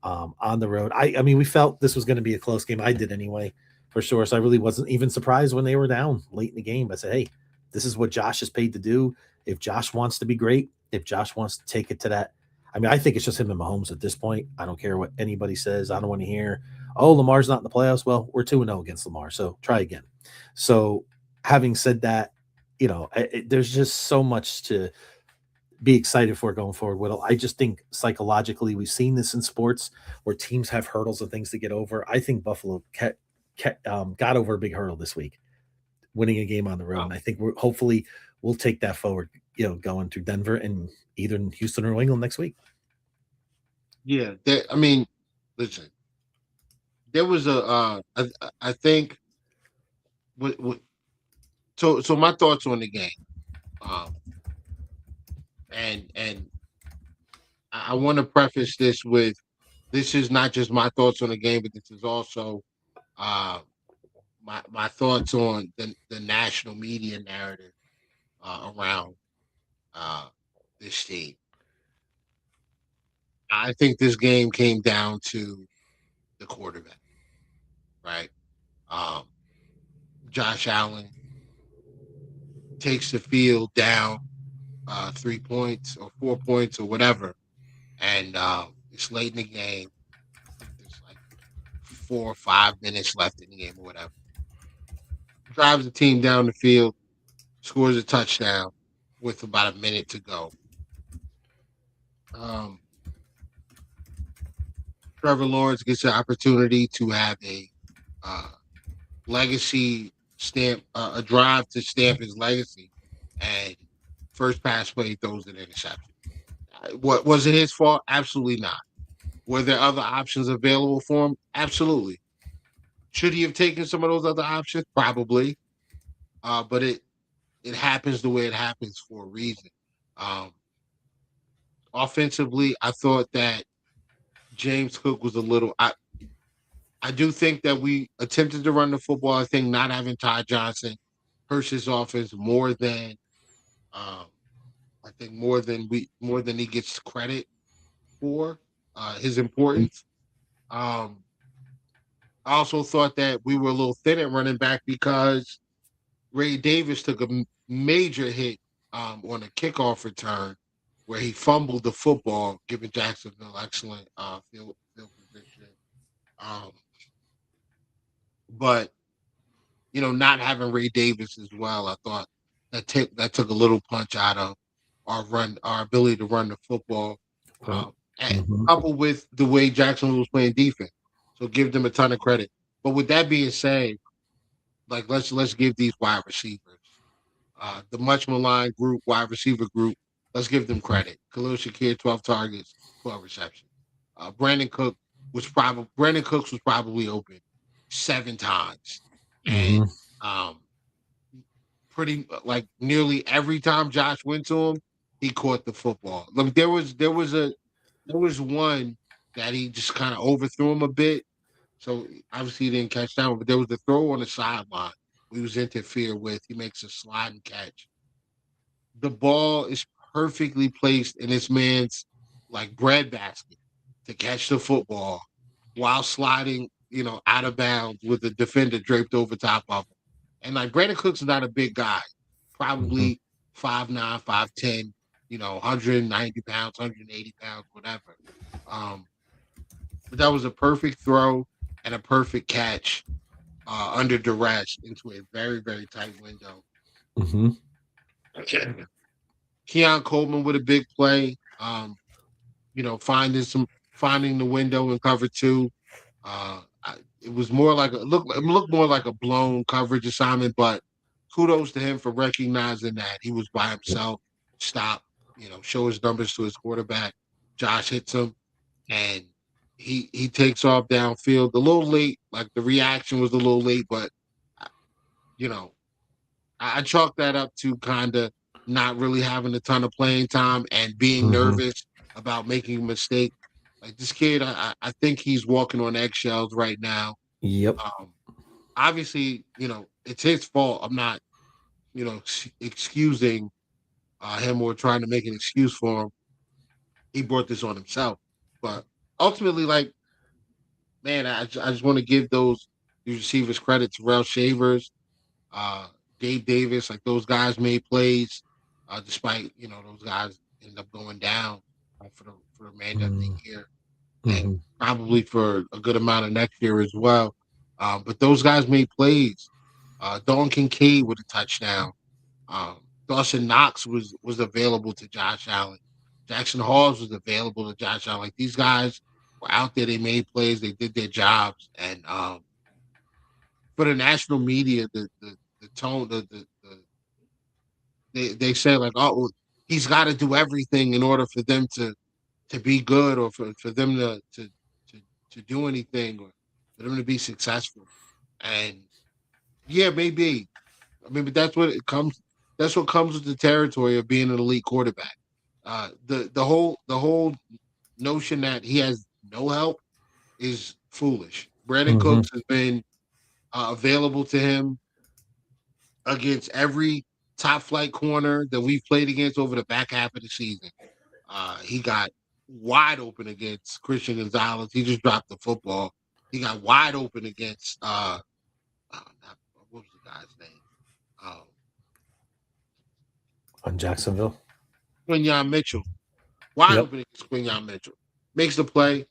on the road. I mean, we felt this was going to be a close game. I did anyway, for sure. So I really wasn't even surprised when they were down late in the game. I said, hey, this is what Josh is paid to do. If Josh wants to be great, if Josh wants to take it to that, I mean, I think it's just him and Mahomes at this point. I don't care what anybody says. I don't want to hear, Lamar's not in the playoffs. Well, we're 2-0 against Lamar, so try again. So having said that, there's just so much to be excited for going forward. I just think psychologically we've seen this in sports where teams have hurdles and things to get over. I think Buffalo got over a big hurdle this week. winning a game on the road. And I think hopefully we'll take that forward, going through Denver and either in Houston or New England next week. Yeah, I mean, listen, there was I think, so my thoughts on the game, and I want to preface this with, this is not just my thoughts on the game, but this is also my thoughts on the national media narrative around this team. I think this game came down to the quarterback, right? Josh Allen takes the field down 3 points or 4 points or whatever, and it's late in the game. I think there's like 4 or 5 minutes left in the game or whatever. Drives the team down the field, scores a touchdown with about a minute to go. Trevor Lawrence gets the opportunity to have a legacy stamp, a drive to stamp his legacy, and first pass play throws an interception. What was it his fault? Absolutely not. Were there other options available for him? Absolutely. Should he have taken some of those other options? Probably. But it happens the way it happens for a reason. Offensively, I thought that James Cook was a little. I do think that we attempted to run the football. I think not having Ty Johnson hurts his offense more than more than he gets credit for his importance. I also thought that we were a little thin at running back because Ray Davis took a major hit on a kickoff return where he fumbled the football, giving Jacksonville excellent field position. But not having Ray Davis as well, I thought that took a little punch out of our ability to run the football, and coupled with the way Jacksonville was playing defense. So give them a ton of credit. But with that being said, like let's give these wide receivers, the much maligned wide receiver group, let's give them credit. Khalil Shakir, 12 targets, 12 receptions. Brandon Cooks was probably open 7 times, and pretty like nearly every time Josh went to him, he caught the football. Look, there was one that he just kind of overthrew him a bit, so obviously he didn't catch that one. But there was a throw on the sideline he was interfered with. He makes a sliding catch. The ball is perfectly placed in this man's like breadbasket to catch the football while sliding, out of bounds with the defender draped over top of him. And like Brandon Cooks is not a big guy, probably 5'9", 5'10", 190 pounds, 180 pounds, whatever. But that was a perfect throw and a perfect catch under duress into a very, very tight window. Keon Coleman with a big play, finding the window in cover 2. It was more like it looked more like a blown coverage assignment, but kudos to him for recognizing that he was by himself. Stop, show his numbers to his quarterback. Josh hits him, and he takes off downfield. A little late, like the reaction was a little late, but I chalk that up to kind of not really having a ton of playing time and being nervous about making a mistake. Like this kid, I think he's walking on eggshells right now. Yep. Obviously, it's his fault. I'm not, excusing him or trying to make an excuse for him. He brought this on himself. But ultimately, like, man, I just want to give these receivers credit. Terrell Shavers, Gabe Davis, like those guys made plays, despite those guys end up going down for the remainder of the year, and probably for a good amount of next year as well. But those guys made plays. Dalton Kincaid with a touchdown. Dawson Knox was available to Josh Allen. Jackson Halls was available to Josh Allen. Like these guys were out there. They made plays. They did their jobs. And for the national media, the tone, they say like, oh, he's got to do everything in order for them to be good, or for them to do anything, or for them to be successful. And yeah, maybe. I mean, but that's what it comes. That's what comes with the territory of being an elite quarterback. The whole notion that he has no help is foolish. Brandon Mhm. Cooks has been available to him against every top flight corner that we've played against over the back half of the season. He got wide open against Christian Gonzalez. He just dropped the football. He got wide open against what was the guy's name? On Jacksonville. Quinyon Mitchell. Wide Yep. open against Quinyon Mitchell. Makes the play.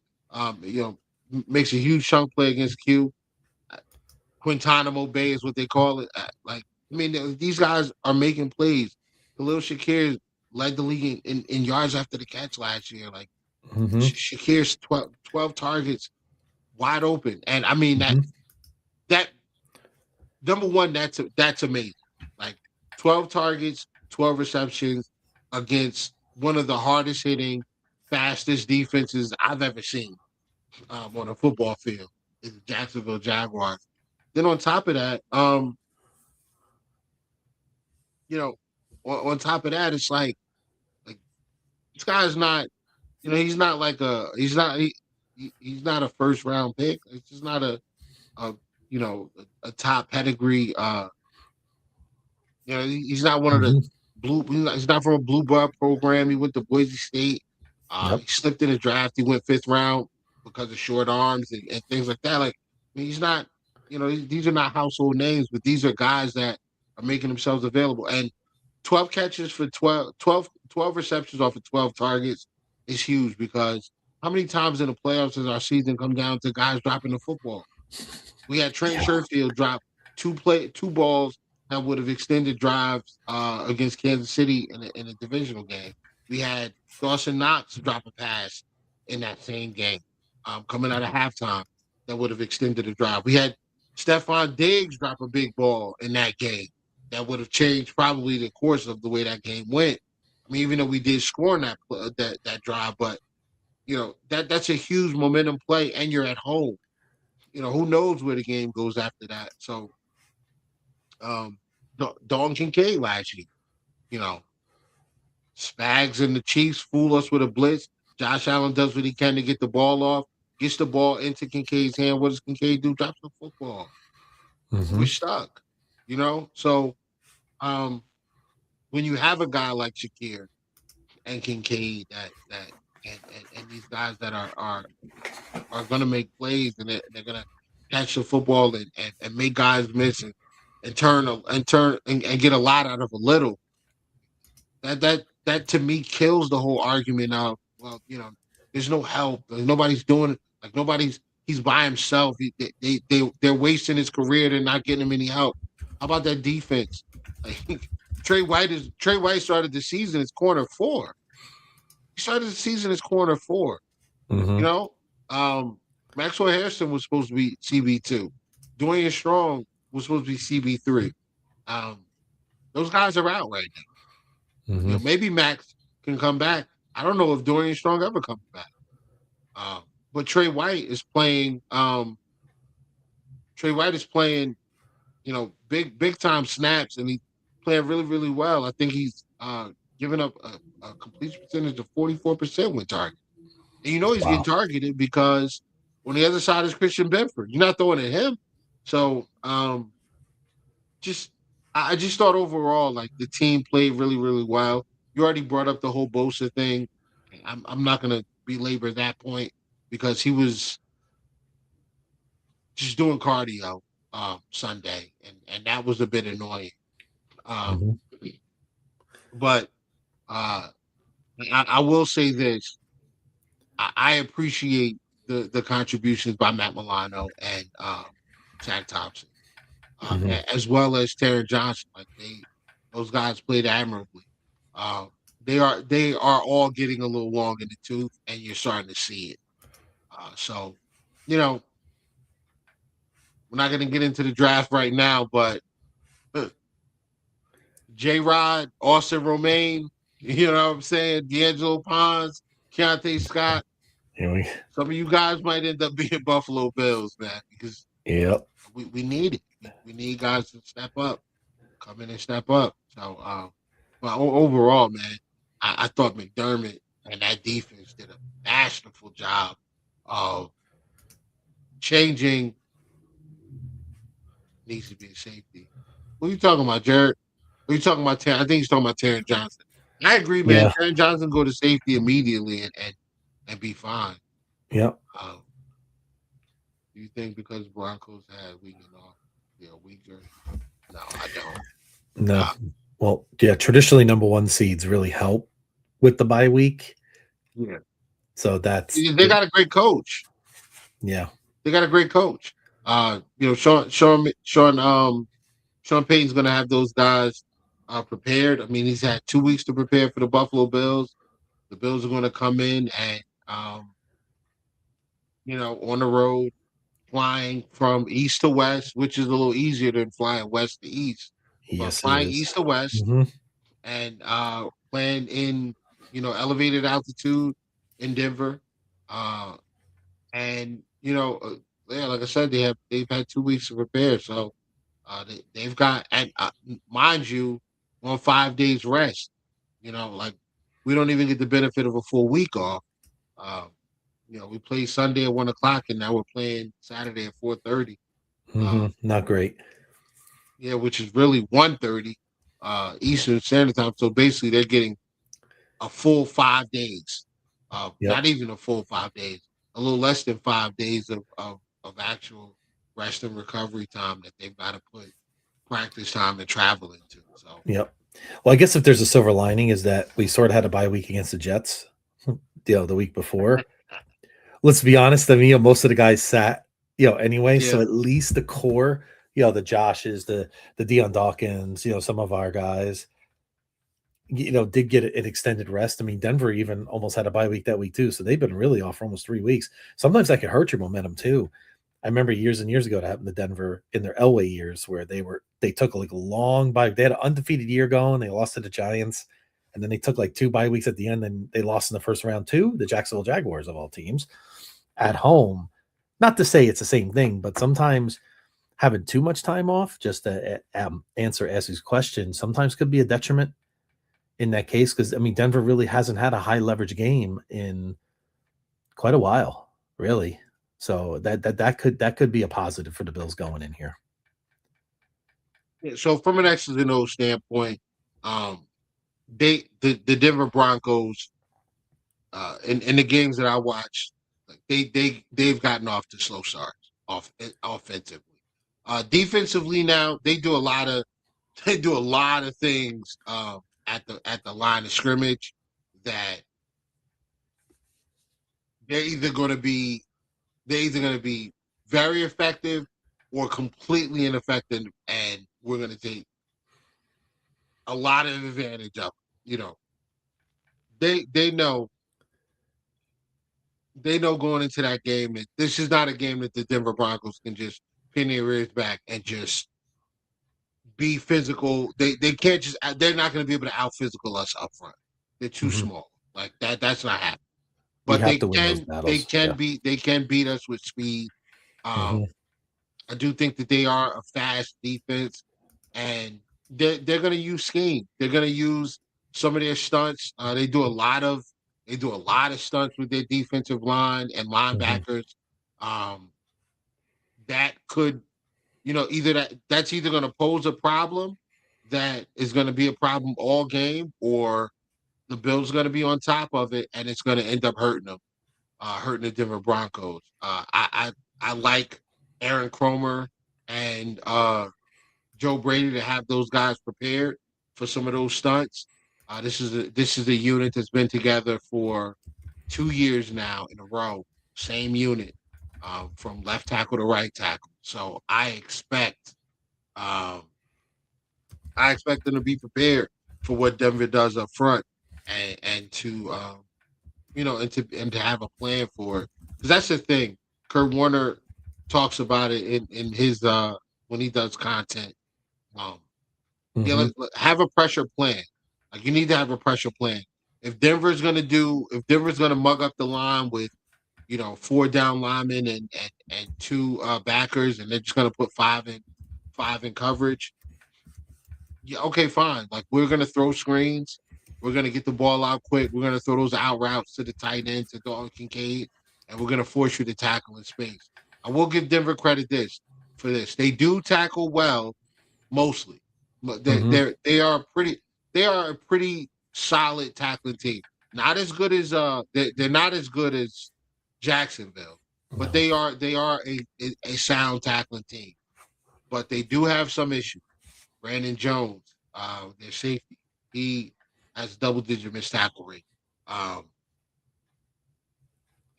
Makes a huge chunk play against Q. Quintanamo Bay is what they call it. These guys are making plays. Khalil Shakir led the league in yards after the catch last year. Like Mhm. Shakir's 12 targets wide open. And I mean Mhm. that number one, that's amazing. Like 12 targets, 12 receptions against one of the hardest hitting, fastest defenses I've ever seen on a football field is the Jacksonville Jaguars. Then on top of that, on top of that, it's like this guy's not, he's not a first round pick. It's just not a a top pedigree. He's not one of the Mhm. He's not from a blue blood program. He went to Boise State. Yep. He slipped in the draft. He went fifth round because of short arms and things like that. Like, I mean, he's not. These are not household names, but these are guys that are making themselves available. And 12 catches for 12 receptions off of 12 targets is huge, because how many times in the playoffs has our season come down to guys dropping the football? We had Trent Sherfield drop two balls that would have extended drives against Kansas City in a divisional game. We had Dawson Knox drop a pass in that same game, coming out of halftime, that would have extended a drive. We had Stephon Diggs drop a big ball in that game that would have changed probably the course of the way that game went. I mean, even though we did score in that drive, but that's a huge momentum play, and you're at home. Who knows where the game goes after that. So, Dalton Kincaid last year, you know, Spags and the Chiefs fool us with a blitz. Josh Allen does what he can to get the ball off, gets the ball into Kincaid's hand. What does Kincaid do? Drops the football. We're Mhm. stuck, So, um, when you have a guy like Shakir and Kincaid and these guys that are going to make plays, and they're going to catch the football and make guys miss, and turn and get a lot out of a little. That to me kills the whole argument of, well, there's no help. Nobody's doing it. Like, he's by himself. They're wasting his career. They're not getting him any help. How about that defense? Like, Trey White started the season as corner 4. He started the season as corner 4. You Mhm. know, Maxwell Harrison was supposed to be CB2. Dwayne Strong was supposed to be CB3. Um, those guys are out right now. Mhm. Maybe Max can come back. I don't know if Dorian Strong ever comes back. But Trey White is playing. Trey White is playing. Big time snaps, and he's playing really, really well. I think he's giving up a completion percentage of 44% when targeted. And he's getting Wow. targeted because on the other side is Christian Benford. You're not throwing at him. So just I just thought overall, like, the team played really, really well. You already brought up the whole Bosa thing. I'm not gonna belabor that point, because he was just doing cardio Sunday, and that was a bit annoying. Um, Mhm. but I will say this: I appreciate the contributions by Matt Milano and Zach Thompson, Mhm. as well as Terry Johnson. Like, those guys played admirably. Uh, they are all getting a little long in the tooth, and you're starting to see it. So, you know, we're not going to get into the draft right now, but J-Rod, Austin Romaine, you know what I'm saying? D'Angelo Pons, Keontae Scott. Anyway, Some of you guys might end up being Buffalo Bills, man, because yep. we need it. We need guys to step up, come in and step up. So, but overall, man, I thought McDermott and that defense did a masterful job of changing. Needs to be a safety. What are you talking about, Jared? What are you talking about? I think he's talking about Taron Johnson. I agree, man. Yeah. Taron Johnson go to safety immediately and be fine. Yep. Do you think because Broncos had weakened off, weaker? No, I don't. No. Well, yeah, traditionally number one seeds really help with the bye week. Yeah. So that's They got a great coach. Yeah. They got a great coach. Sean Payton's gonna have those guys prepared. I mean, he's had 2 weeks to prepare for the Buffalo Bills. The Bills are gonna come in and on the road, flying from east to west, which is a little easier than flying west to east. But Yes, flying it is. east to west and playing in elevated altitude in Denver, and like I said, they've had 2 weeks to prepare, so they've got, and mind you, on 5 days rest. Like we don't even get the benefit of a full week off. We played Sunday at 1:00, and now we're playing Saturday at 4:30. Not great. Yeah, which is really 1:30 Eastern Standard Time. So basically, they're getting a full 5 days. Not even a full 5 days. A little less than 5 days of actual rest and recovery time that they've got to put practice time and travel into. So Yep. Well, I guess if there's a silver lining is that we sort of had a bye week against the Jets, the week before. Let's be honest. I mean, most of the guys sat, anyway. Yeah. So at least the core, the Joshes, the Deion Dawkins, some of our guys, did get an extended rest. I mean, Denver even almost had a bye week that week too. So they've been really off for almost 3 weeks. Sometimes that can hurt your momentum too. I remember years and years ago it happened to Denver in their Elway years where they took like a long bye. They had an undefeated year going. They lost to the Giants. And then they took like 2 bye weeks at the end, and they lost in the first round to the Jacksonville Jaguars of all teams at home. Not to say it's the same thing, but sometimes having too much time off, just to answer Essie's question, sometimes could be a detriment in that case. Because, I mean, Denver really hasn't had a high leverage game in quite a while, really. So that could be a positive for the Bills going in here. So from an X's and O's standpoint, the Denver Broncos, in the games that I watched, like they've gotten off to slow starts offensively. Defensively now they do a lot of things at the line of scrimmage that they're either going to be very effective or completely ineffective, and we're going to take a lot of advantage of it. They know going into that game that this is not a game that the Denver Broncos can just pin their ears back and just be physical. They can't just. They're not going to be able to out physical us up front. They're too small. Like that. That's not happening. But they can beat us with speed. I do think that they are a fast defense, and they're going to use scheme. They're going to use some of their stunts. They do a lot of stunts with their defensive line and linebackers. That could, that's either going to pose a problem that is going to be a problem all game, or the Bills are going to be on top of it, and it's going to end up hurting them, hurting the Denver Broncos. I like Aaron Cromer and Joe Brady to have those guys prepared for some of those stunts. This is a unit that's been together for 2 years now in a row, same unit, from left tackle to right tackle. So I expect them to be prepared for what Denver does up front, and to and to have a plan for it. Because that's the thing. Kurt Warner talks about it in his when he does content. Yeah, have a pressure plan. Like you need to have a pressure plan. If Denver's gonna mug up the line with 4 down linemen and 2 backers, and they're just gonna put 5 in coverage. Yeah, okay, fine. Like we're gonna throw screens. We're gonna get the ball out quick. We're gonna throw those out routes to the tight end to Dalton Kincaid, and we're gonna force you to tackle in space. I will give Denver credit for this. They do tackle well mostly. But they are a pretty solid tackling team. Not as good as they're not as good as Jacksonville, but they are a sound tackling team. But they do have some issues. Brandon Jones, their safety, he has double-digit missed tackle rate.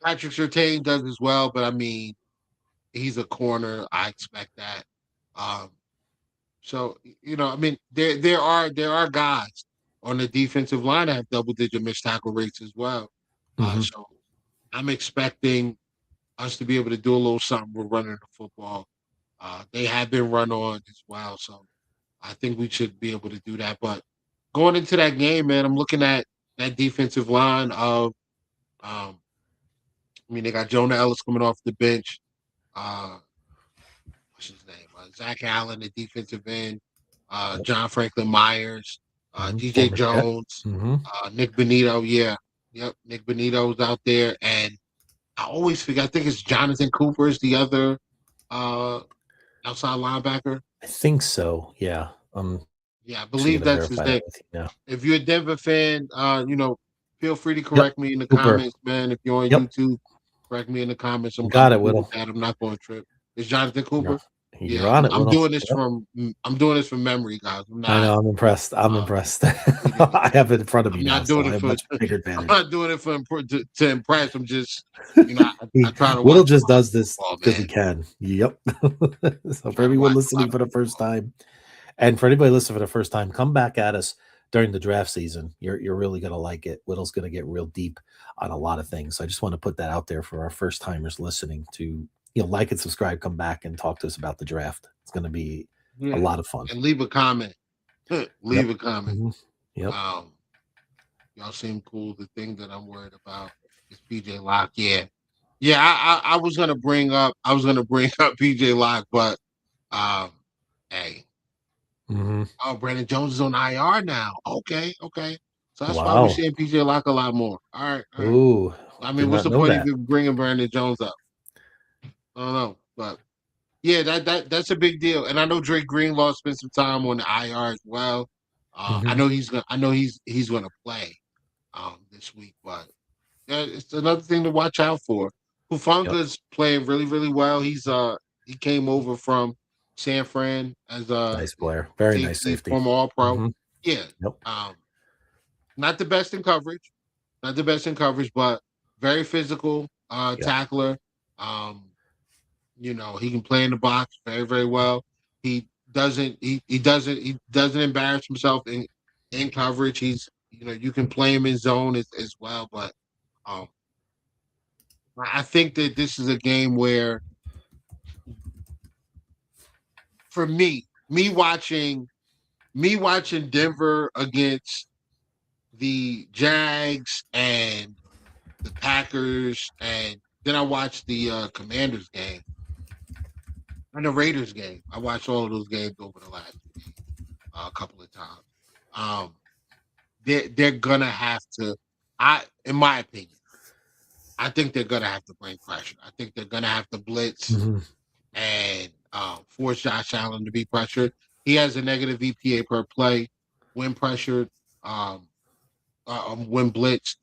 Patrick Surtain does as well, but I mean, he's a corner. I expect that. So I mean, there are guys on the defensive line that have double-digit missed tackle rates as well. So I'm expecting us to be able to do a little something with running the football. They have been run on as well, so I think we should be able to do that. But going into that game, man, I'm looking at that defensive line of, I mean, they got Jonah Ellis coming off the bench. What's his name? Zach Allen, the defensive end. John Franklin Myers, DJ Jones, Nick Benito. Yeah, yep, Nick Benito's out there, and I always forget. I think it's Jonathan Cooper is the other outside linebacker. I think so. Yeah. Yeah, I believe that's his name. If you're a Denver fan, feel free to correct me in the comments, man. If you're on YouTube, correct me in the comments. I'm got it, Whittle. I'm not going to trip. It's Jonathan Cooper. No. You're on it. I'm doing this from memory, guys. I know. I'm impressed. I'm impressed. I have it in front of me now. So I have much bigger advantage. I'm not doing it to impress. I'm just, I try to. Whittle just does this because he can. Yep. So for everyone listening for the first time, and for anybody listening for the first time, come back at us during the draft season. You're really gonna like it. Whittle's gonna get real deep on a lot of things. So I just want to put that out there for our first timers listening to. Like and subscribe, come back and talk to us about the draft. It's going to be a lot of fun. And leave a comment. Leave a comment. Yep. Y'all seem cool. The thing that I'm worried about is PJ Locke. Yeah. I was gonna bring up PJ Locke, but hey. Oh, Brandon Jones is on IR now. Okay. So that's why we're seeing PJ Locke a lot more. All right. Ooh. I mean, what's the point of bringing Brandon Jones up? I don't know, but yeah, that's a big deal. And I know Drake Greenlaw spent some time on the IR as well. I know he's gonna play this week, but it's another thing to watch out for. Hufanga's playing really, really well. He came over from San Fran as a nice player, very nice safety, former All-Pro. Yeah, not the best in coverage, but very physical tackler. He can play in the box very, very well. He doesn't embarrass himself in coverage. He's you can play him in zone as well. But I think that this is a game where, for me watching Denver against the Jags and the Packers, and then I watched the Commanders game. And the Raiders game. I watched all of those games over the last couple of times. They're gonna have to. In my opinion, I think they're gonna have to bring pressure. I think they're gonna have to blitz and force Josh Allen to be pressured. He has a negative EPA per play when pressured, when blitzed,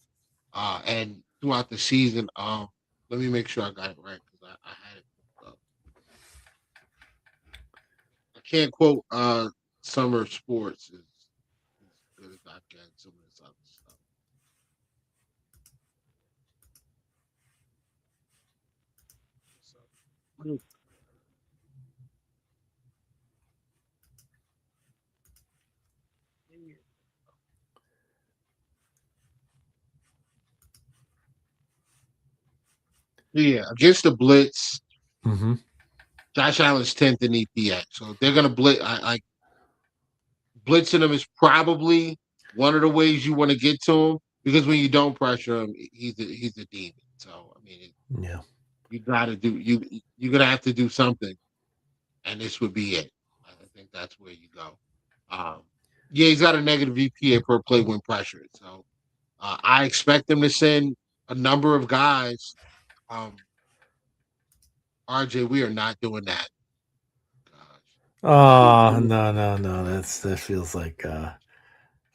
and throughout the season. Let me make sure I got it right because I had it. Can't quote summer sports as good as I can some of this other stuff. Yeah, against the blitz. Josh Allen's 10th in EPA, so they're gonna blitz. blitzing him is probably one of the ways you want to get to him, because when you don't pressure him, he's a demon. So I mean, Yeah. you got to do you're gonna have to do something, and this would be it. I think that's where you go. Yeah, he's got a negative EPA per play when pressured. So I expect him to send a number of guys. RJ, we are not doing that. Oh no. That feels like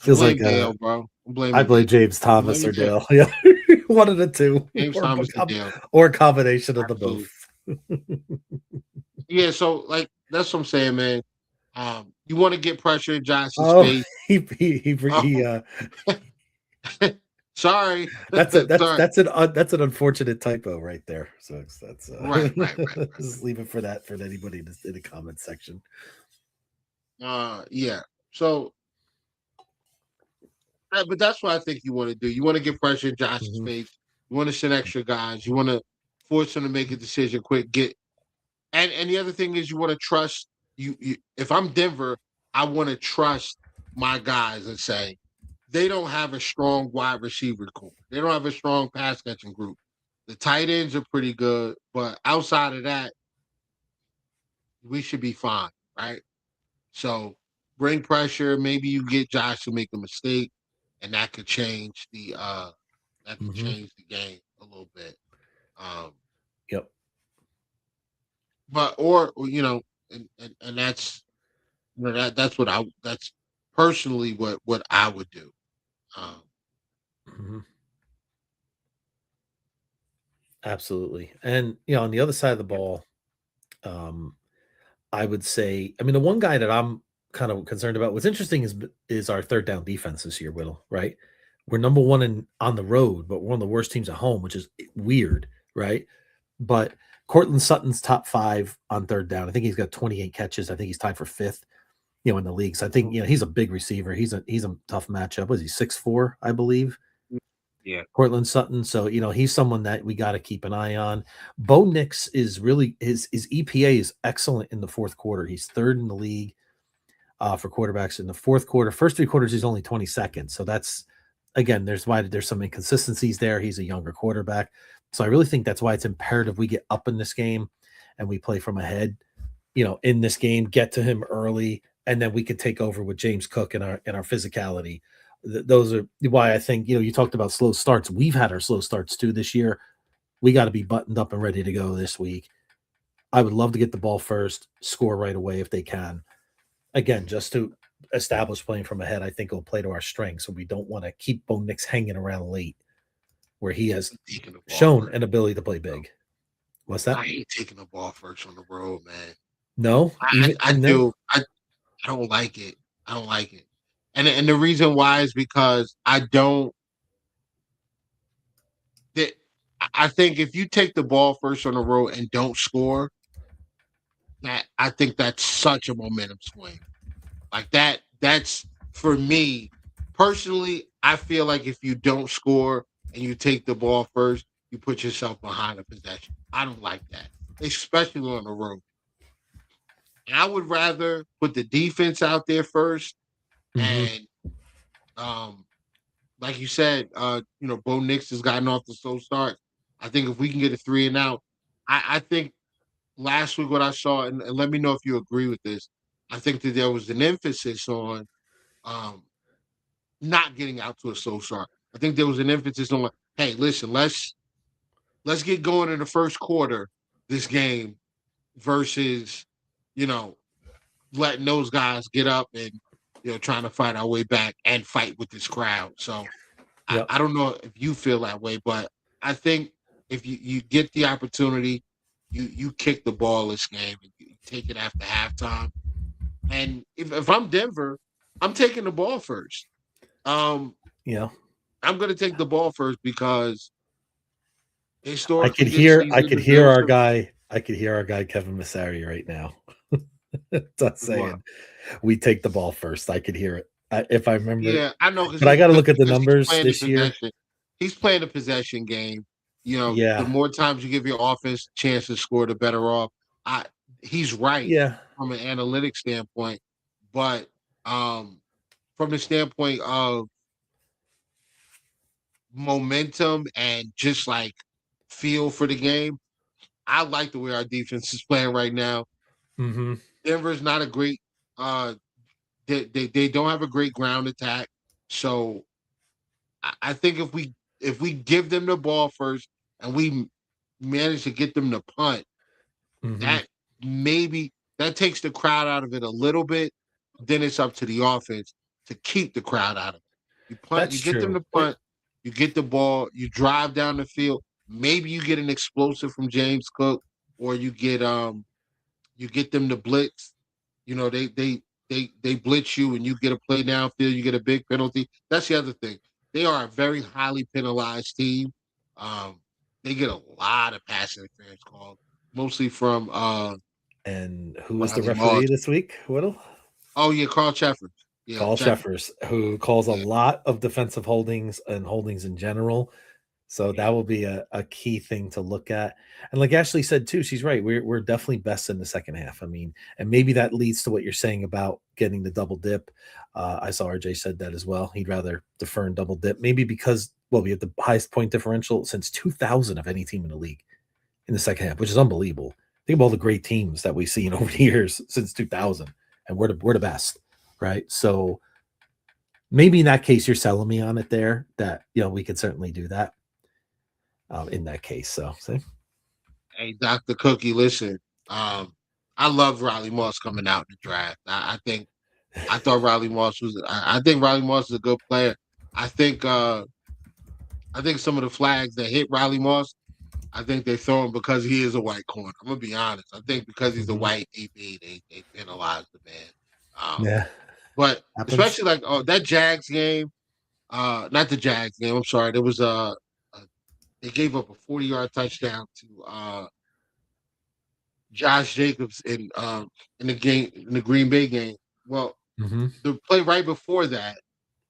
Blame Dale, bro. I'm I blaming blame Dale. James Thomas or Dale. Yeah, one of the two, James Thomas and Dale. or a combination of the Absolutely. both. Yeah, so like that's what I'm saying, man. You want to get pressure in Johnson's Oh, face. Sorry. That's Sorry. that's an unfortunate typo right there. So that's Right. Just leave it for that for anybody in the comment section. Yeah. So, but that's what I think you want to do. You want to get pressure in Johnson's face. You want to send extra guys. You want to force him to make a decision quick. And the other thing is you want to trust you. If I'm Denver, I want to trust my guys and say they don't have a strong wide receiver core. They don't have a strong pass catching group. The tight ends are pretty good, but outside of that, we should be fine, right? So bring pressure. Maybe you get Josh to make a mistake, and that could change the game a little bit. Yep. But and that's that's personally what I would do. Absolutely. And on the other side of the ball, I would say, I mean, the one guy that I'm kind of concerned about, what's interesting is our third down defense this year, Whittle, right? We're number one on the road, but we're one of the worst teams at home, which is weird, right? But Cortland Sutton's top 5 on third down. I think he's got 28 catches. I think he's tied for 5th, in the league. So I think, he's a big receiver. He's a tough matchup. Was he 6'4", I believe? Yeah. Cortland Sutton. So, he's someone that we got to keep an eye on. Bo Nix is really his EPA is excellent in the fourth quarter. He's 3rd in the league for quarterbacks in the fourth quarter. First 3 quarters, he's only 22nd. So that's, again, there's some inconsistencies there. He's a younger quarterback. So I really think that's why it's imperative we get up in this game and we play from ahead, in this game, get to him early, and then we could take over with James Cook and our physicality. Those are why I think, you talked about slow starts. We've had our slow starts too this year. We got to be buttoned up and ready to go this week. I would love to get the ball first, score right away if they can. Again, just to establish playing from ahead, I think it'll play to our strengths. So we don't want to keep Bo Nix hanging around late where he has shown an ability to play big. What's that? I hate taking the ball first on the road, man. No? I do. I don't like it. I don't like it. And the reason why is because I think if you take the ball first on the road and don't score, I think that's such a momentum swing. Like that's for me personally. I feel like if you don't score and you take the ball first, you put yourself behind a possession. I don't like that, especially on the road. I would rather put the defense out there first. And like you said, Bo Nix has gotten off the slow start. I think if we can get a 3 and out, I think last week what I saw, and let me know if you agree with this, I think that there was an emphasis on not getting out to a slow start. I think there was an emphasis on, hey, listen, let's get going in the first quarter this game versus, letting those guys get up and trying to fight our way back and fight with this crowd. So Yep. I don't know if you feel that way, but I think if you get the opportunity, you kick the ball this game and you take it after halftime. And if I'm Denver, I'm taking the ball first. I'm going to take the ball first because historically, I could hear our guy Kevin Massari right now. That's saying we take the ball first. I could hear it. If I remember. Yeah, I know. But I got to look at the numbers this year. He's playing a possession game. The more times you give your offense a chance to score, the better off. He's right from an analytics standpoint, but from the standpoint of momentum and just like feel for the game, I like the way our defense is playing right now. Mm-hmm. Denver's not a great uh they don't have a great ground attack. So I think if we give them the ball first and we manage to get them to punt, Mm-hmm. that maybe that takes the crowd out of it a little bit. Then it's up to the offense to keep the crowd out of it. You punt, That's you get them true. to punt, you get the ball, you drive down the field. Maybe you get an explosive from James Cook, or you get them to blitz. You know, they blitz you and you get a play downfield, you get a big penalty. That's the other thing. They are a very highly penalized team. Um, they get a lot of pass interference calls, mostly from And who was the Riley Moss. referee this week, Whittle? Oh yeah, Carl Sheffers. Yeah, Carl Sheffers. Sheffers, who calls a Yeah, lot of defensive holdings and holdings in general. So that yeah. will be a key thing to look at. And like Ashley said too, she's right. We're definitely best in the second half. I mean, and maybe that leads to what you're saying about getting the double dip. I saw RJ said that as well. He'd rather defer and double dip, maybe because we have the highest point differential since 2000 of any team in the league in the second half, which is unbelievable. Think of all the great teams that we've seen over the years since 2000, and we're the best, right? So maybe in that case, you're selling me on it there. That we could certainly do that. In that case. So, see? Hey, Dr. Cookie, listen. I love Riley Moss coming out in the draft. I thought Riley Moss was. I think Riley Moss is a good player. I think some of the flags that hit Riley Moss, I think they throw him because he is a white corner. I'm gonna be honest. I think because he's a Mhm. white DB, they penalize the man. Yeah, But happens. especially like that Jags game, not the Jags game. I'm sorry. There was they gave up a 40-yard touchdown to Josh Jacobs in the Green Bay game. Well, Mhm. the play right before that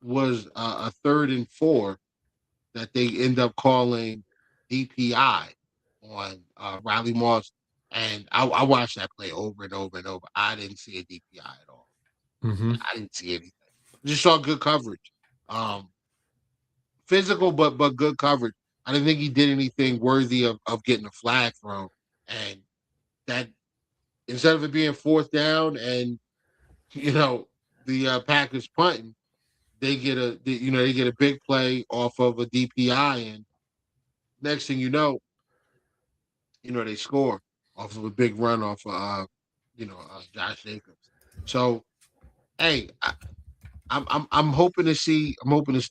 was a 3rd and 4 that they end up calling DPI on Riley Moss, and I watched that play over and over and over. I didn't see a DPI at all. Mhm. I didn't see anything. Just saw good coverage, physical but good coverage. I didn't think he did anything worthy of getting a flag from, and that instead of it being 4th down and you know the Packers punting, they get a big play off of a DPI, and next thing they score off of a big run off of Josh Jacobs. So hey, I'm hoping to see.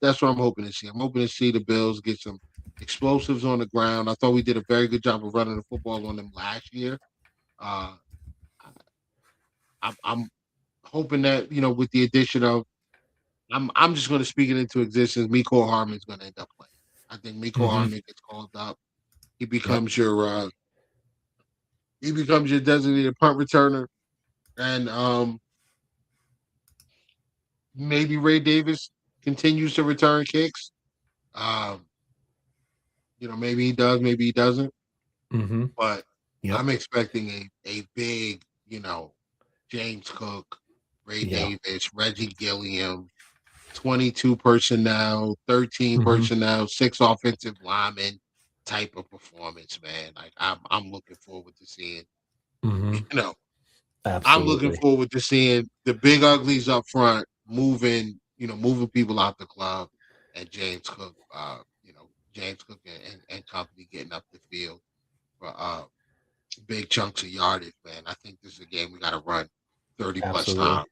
That's what I'm hoping to see. I'm hoping to see the Bills get some explosives on the ground. I thought we did a very good job of running the football on them last year. Uh, I'm hoping that with the addition of I'm just going to speak it into existence. Mecole Hardman's going to end up playing. I think Mecole Mhm. Hardman gets called up. He Yep. becomes your designated punt returner, and maybe Ray Davis continues to return kicks. Um, maybe he does, maybe he doesn't. Mhm. But Yep. I'm expecting a big, James Cook, Ray Yeah. Davis, Reggie Gilliam, 22 personnel, 13 Mhm. personnel, 6 offensive linemen type of performance, man. Like I'm looking forward to seeing, you Mhm. know, I'm looking Absolutely. forward to seeing the big uglies up front moving people out the club, and James Cook and company getting up the field for big chunks of yardage, man. I think this is a game we got to run 30 plus Absolutely. times.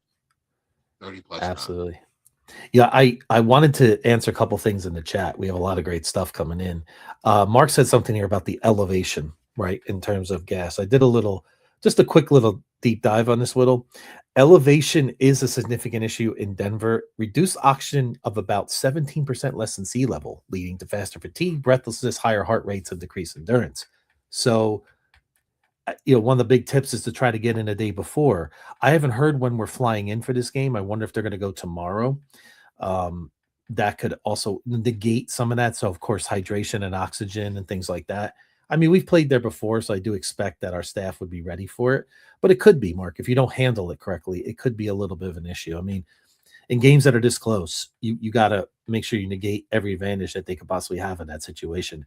30 plus times. Absolutely. Yeah, I wanted to answer a couple things in the chat. We have a lot of great stuff coming in. Mark said something here about the elevation, right, in terms of gas. I did just a quick little deep dive on this little. Elevation is a significant issue in Denver. Reduced oxygen of about 17% less than sea level, leading to faster fatigue, breathlessness, higher heart rates, and decreased endurance. So one of the big tips is to try to get in a day before. I haven't heard when we're flying in for this game. I wonder if they're going to go tomorrow. That could also negate some of that. So, of course, hydration and oxygen and things like that. I mean, we've played there before, so I do expect that our staff would be ready for it. But it could be, Mark, if you don't handle it correctly, it could be a little bit of an issue. I mean, in games that are this close, you got to make sure you negate every advantage that they could possibly have in that situation.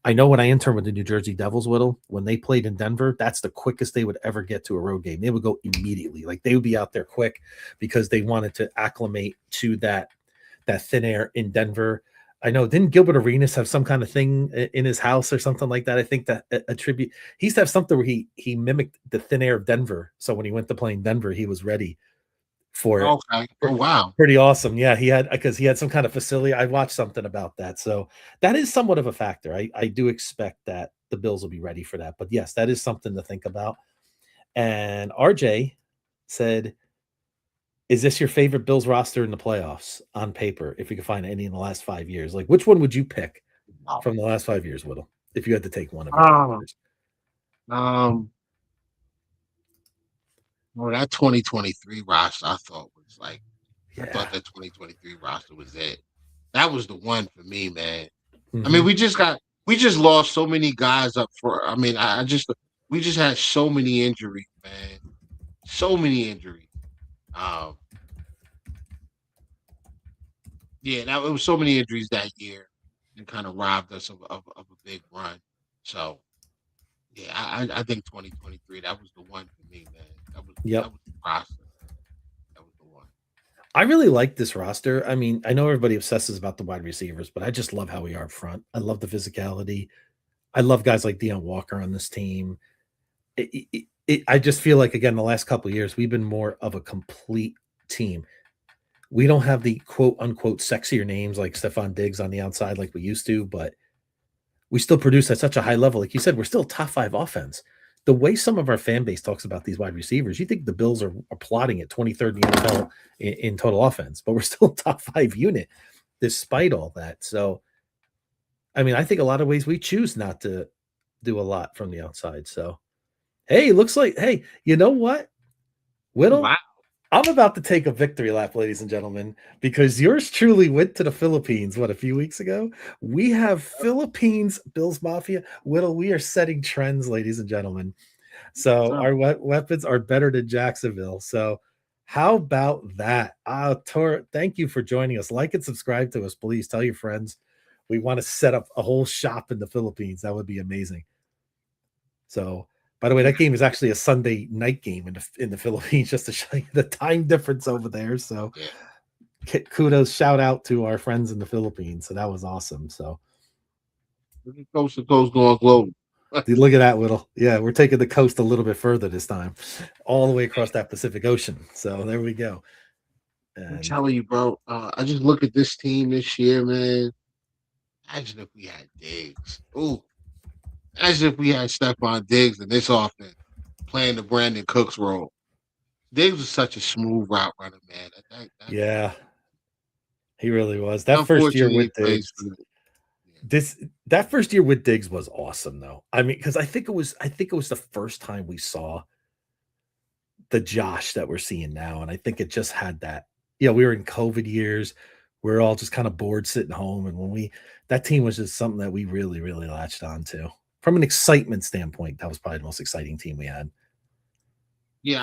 I know when I interned with the New Jersey Devils, Whittle, when they played in Denver, that's the quickest they would ever get to a road game. They would go immediately. Like they would be out there quick because they wanted to acclimate to that thin air in Denver. I know, didn't Gilbert Arenas have some kind of thing in his house or something like that? I think that a tribute. He used to have something where he mimicked the thin air of Denver. So when he went to play in Denver, he was ready for it. Okay. Oh wow. Pretty awesome. Yeah, he had some kind of facility. I watched something about that. So that is somewhat of a factor. I do expect that the Bills will be ready for that. But yes, that is something to think about. And RJ said, is this your favorite Bills roster in the playoffs on paper? If you can find any in the last 5 years, like which one would you pick from the last 5 years, Whittle? If you had to take one of them. Well, that 2023 roster I thought was like, I Yeah. thought that 2023 roster was it. That was the one for me, man. Mhm. I mean, we just lost so many guys up for. I mean, we just had so many injuries, man. So many injuries. Yeah, it was so many injuries that year, and kind of robbed us of a big run. So, yeah, I think 2023 that was the one for me, man. Yep. That was the roster. That was the one. I really like this roster. I mean, I know everybody obsesses about the wide receivers, but I just love how we are up front. I love the physicality. I love guys like Deion Walker on this team. I just feel like, again, the last couple of years, we've been more of a complete team. We don't have the quote unquote sexier names like Stephon Diggs on the outside like we used to, but we still produce at such a high level. Like you said, we're still top 5 offense. The way some of our fan base talks about these wide receivers, you think the Bills are plotting at 23rd in the NFL in total offense, but we're still top 5 unit despite all that. So, I mean, I think a lot of ways we choose not to do a lot from the outside. So, hey, looks like, hey, you know what? Whittle, Wow. I'm about to take a victory lap, ladies and gentlemen, because yours truly went to the Philippines, a few weeks ago? We have Philippines Bills Mafia. Whittle, we are setting trends, ladies and gentlemen. So our weapons are better than Jacksonville. So how about that? Tor, thank you for joining us. Like and subscribe to us, please. Tell your friends. We want to set up a whole shop in the Philippines. That would be amazing. So, by the way, that game is actually a Sunday night game in the Philippines, just to show you the time difference over there. So, kudos, shout out to our friends in the Philippines. So that was awesome. So, Coast to coast going global. look at that, Whittle. Yeah, we're taking the coast a little bit further this time, all the way across that Pacific Ocean. So there we go. I'm telling you, bro. I just look at this team this year, man. Imagine if we had Diggs. Ooh. Imagine if we had Stephon Diggs in this offense playing the Brandon Cooks role. Diggs was such a smooth route runner, man. Yeah, he really was. That first year with Diggs, that first year with Diggs was awesome, though. I mean, because I think it was the first time we saw the Josh that we're seeing now, and I think it just had that. We were in COVID years. We are all just kind of bored sitting home, and that team was just something that we really, really latched on to. From an excitement standpoint, that was probably the most exciting team we had. Yeah,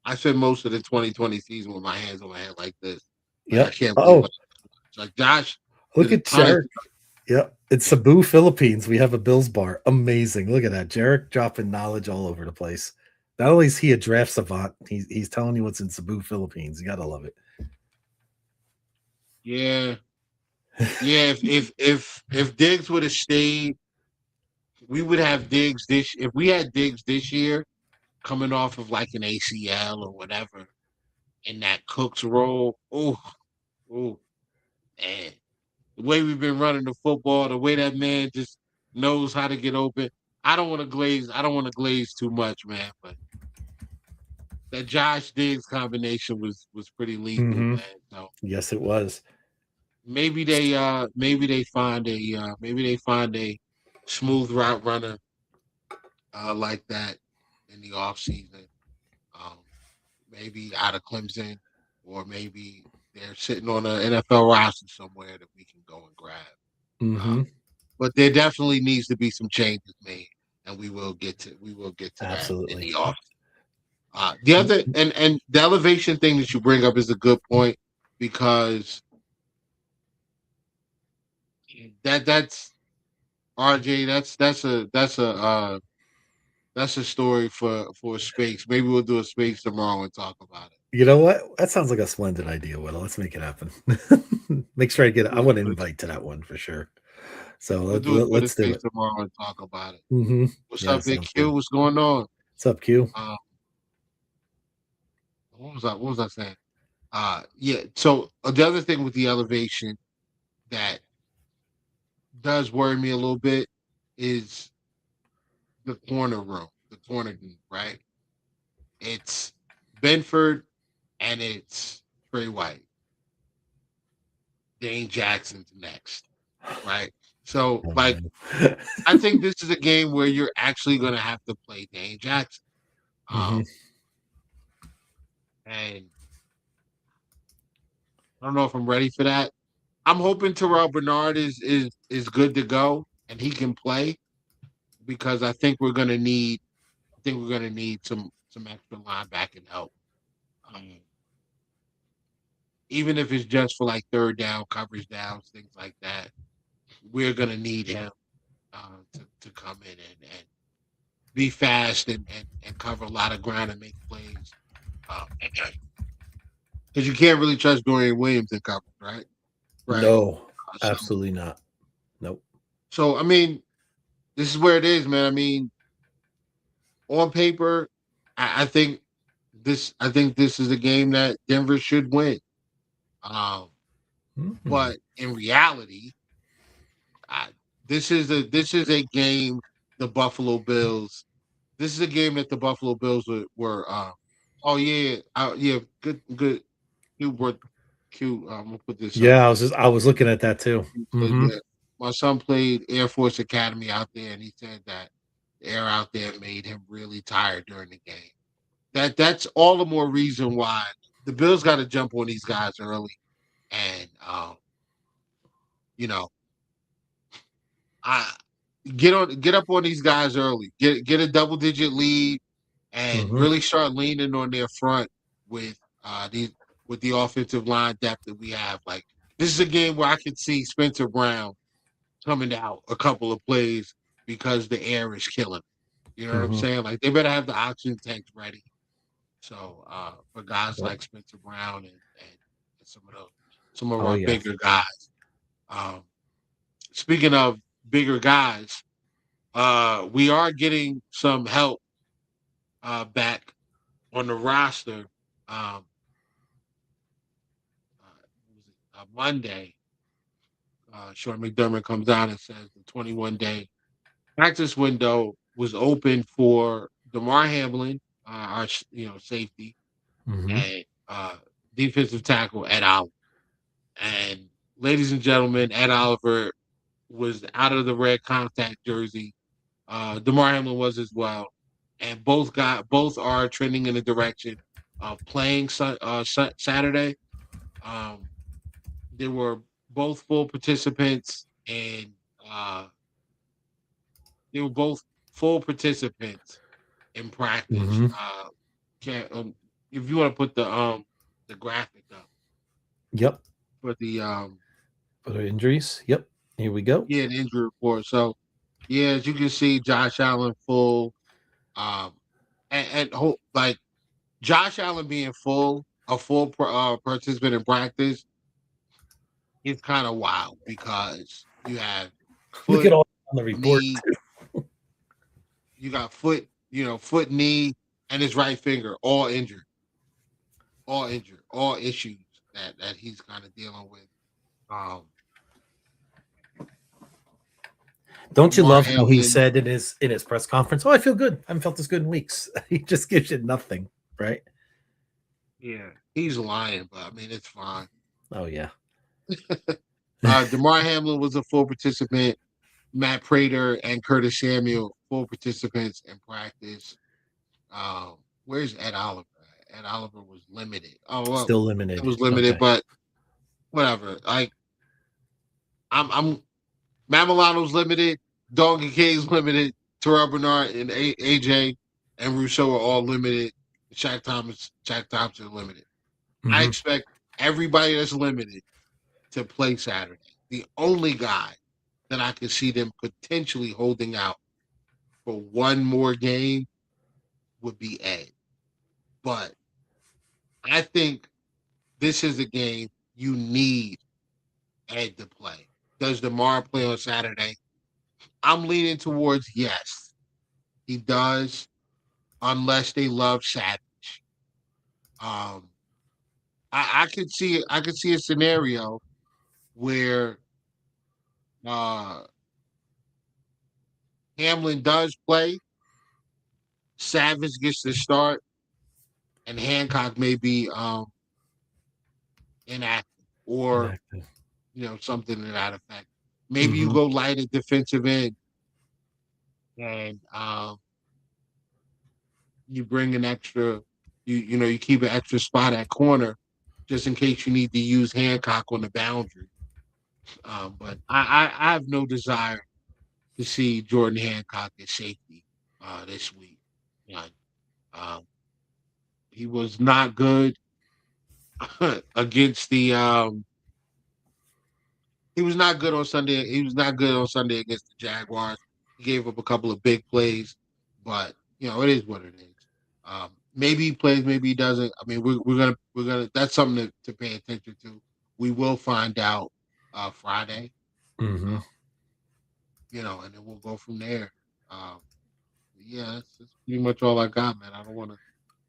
I spent most of the 2020 season with my hands on my head like this. Yeah, I can't believe it. Like Josh. Look at Jarek. Yep, it's Cebu, Philippines. We have a Bills bar. Amazing. Look at that. Jarek dropping knowledge all over the place. Not only is he a draft savant, he's telling you what's in Cebu, Philippines. You gotta love it. Yeah. Yeah, if Diggs would have stayed, we would have Diggs if we had Diggs this year coming off of like an ACL or whatever in that Cooks role. Oh, man. The way we've been running the football, the way that man just knows how to get open. I don't want to glaze too much, man, but that Josh Diggs combination was pretty lethal, man. So yes, it was. Maybe they find a smooth route runner like that in the offseason. Maybe out of Clemson, or maybe they're sitting on an NFL roster somewhere that we can go and grab. but there definitely needs to be some changes made, and we will get to Absolutely. that in the off. The other and the elevation thing that you bring up is a good point because that's RJ. That's a story for a space. Maybe we'll do a space tomorrow and talk about it. You know what? That sounds like a splendid idea, Will. Let's make it happen. Make sure I want an invite to that one for sure. So We'll do it for the let's do space it. tomorrow and talk about it. Mm-hmm. What's Yeah, up, Big sounds Q? good. What's going on? What's up, Q? What was I saying? Yeah. So the other thing with the elevation that does worry me a little bit is the corner room, the corner group, right? It's Benford and it's Trey White. Dane Jackson's next, right? So, like, I think this is a game where you're actually going to have to play Dane Jackson. And I don't know if I'm ready for that. I'm hoping Terrell Bernard is good to go and he can play because I think we're going to need some extra linebacking help. Even if it's just for like third down, coverage downs, things like that, we're going to need him to come in and be fast and cover a lot of ground and make plays. Because you can't really trust Dorian Williams in coverage, right? No, absolutely not. Nope. So, I mean, this is where it is, man. I mean, on paper, I think this is a game that Denver should win. But in reality, this is a game the Buffalo Bills. This is a game that the Buffalo Bills were good. Q. I'm gonna put this. Yeah, I was looking at that too. Yeah, my son played Air Force Academy out there, and he said that the air out there made him really tired during the game. That's all the more reason why the Bills got to jump on these guys early, and get up on these guys early. Get a double digit lead, and really start leaning on their front with the offensive line depth that we have. Like, this is a game where I could see Spencer Brown coming out a couple of plays because the air is killing. You know what I'm saying? Like, they better have the oxygen tanks ready. So for guys like Spencer Brown and some of our bigger guys. Speaking of bigger guys, we are getting some help back on the roster. Monday, Sean McDermott comes out and says the 21-day practice window was open for DeMar Hamlin, our safety, and defensive tackle Ed Oliver. And ladies and gentlemen, Ed Oliver was out of the red contact jersey. DeMar Hamlin was as well, and both are trending in the direction of playing Saturday. They were both full participants, and they were both full participants in practice. If you want to put the graphic up. Yep. For the injuries. Yep. Here we go. Yeah, the injury report. So, yeah, as you can see, Josh Allen full, like Josh Allen being a full participant in practice. It's kind of wild because you have look at all on the report. Knee, you got foot, knee, and his right finger all injured, all issues that he's kind of dealing with. Don't you love how he said in his press conference, "Oh, I feel good. I haven't felt this good in weeks." He just gives you nothing, right? Yeah, he's lying, but I mean, it's fine. Oh yeah. DeMar Hamlin was a full participant. Matt Prater and Curtis Samuel, full participants in practice. Where's Ed Oliver? Ed Oliver was limited. Oh, well, still limited. It was limited, but whatever. Like, I'm Matt Milano's limited, Donkey K's limited, Terrell Bernard and AJ and Rousseau are all limited. Shaq Thompson limited. I expect everybody that's limited to play Saturday. The only guy that I could see them potentially holding out for one more game would be Ed. But I think this is a game you need Ed to play. Does DeMar play on Saturday? I'm leaning towards yes. He does, unless they love Savage. I could see a scenario where Hamlin does play, Savage gets the start, and Hancock may be inactive or something to that effect. Maybe you go light at defensive end and you bring an extra, you keep an extra spot at corner just in case you need to use Hancock on the boundary. But I have no desire to see Jordan Hancock at safety this week. He was not good against the. He was not good on Sunday. He was not good on Sunday against the Jaguars. He gave up a couple of big plays, but it is what it is. Maybe he plays, maybe he doesn't. I mean, we're gonna. That's something to pay attention to. We will find out Friday. And then we'll go from there. That's pretty much all I got, man. I don't want to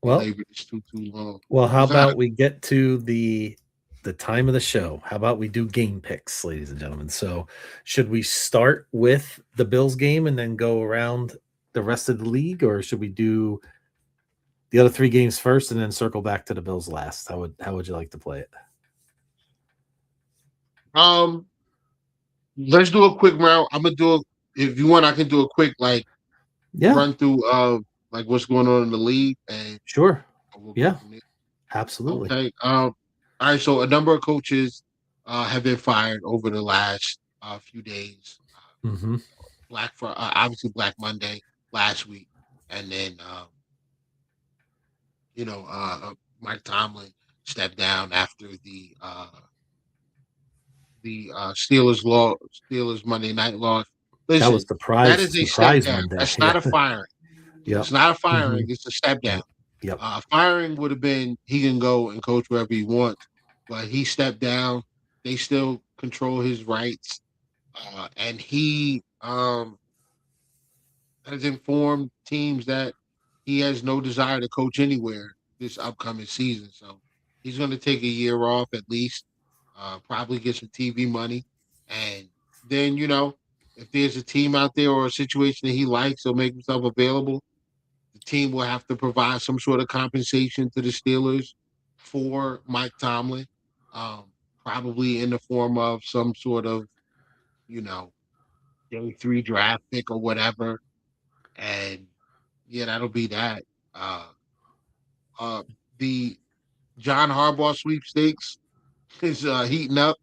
labor this too long. Well, how about we get to the time of the show? How about we do game picks, ladies and gentlemen? So, should we start with the Bills game and then go around the rest of the league, or should we do the other three games first and then circle back to the Bills last? How would you like to play it? Let's do a quick round. I'm gonna do if you want, I can do a quick run through of what's going on in the league. And sure. Absolutely. Okay. All right. So a number of coaches have been fired over the last few days. Obviously Black Monday last week, and then Mike Tomlin stepped down after the Steelers Monday night loss. Listen, that was that is a step down. Monday. That's not a firing. It's not a firing. It's a step down. Firing would have been he can go and coach wherever he wants, but he stepped down. They still control his rights, and he has informed teams that he has no desire to coach anywhere this upcoming season. So he's going to take a year off at least. Probably get some TV money, and then if there's a team out there or a situation that he likes, he'll make himself available. The team will have to provide some sort of compensation to the Steelers for Mike Tomlin, probably in the form of some sort of day 3 draft pick or whatever, and that'll be that. The John Harbaugh sweepstakes is heating up.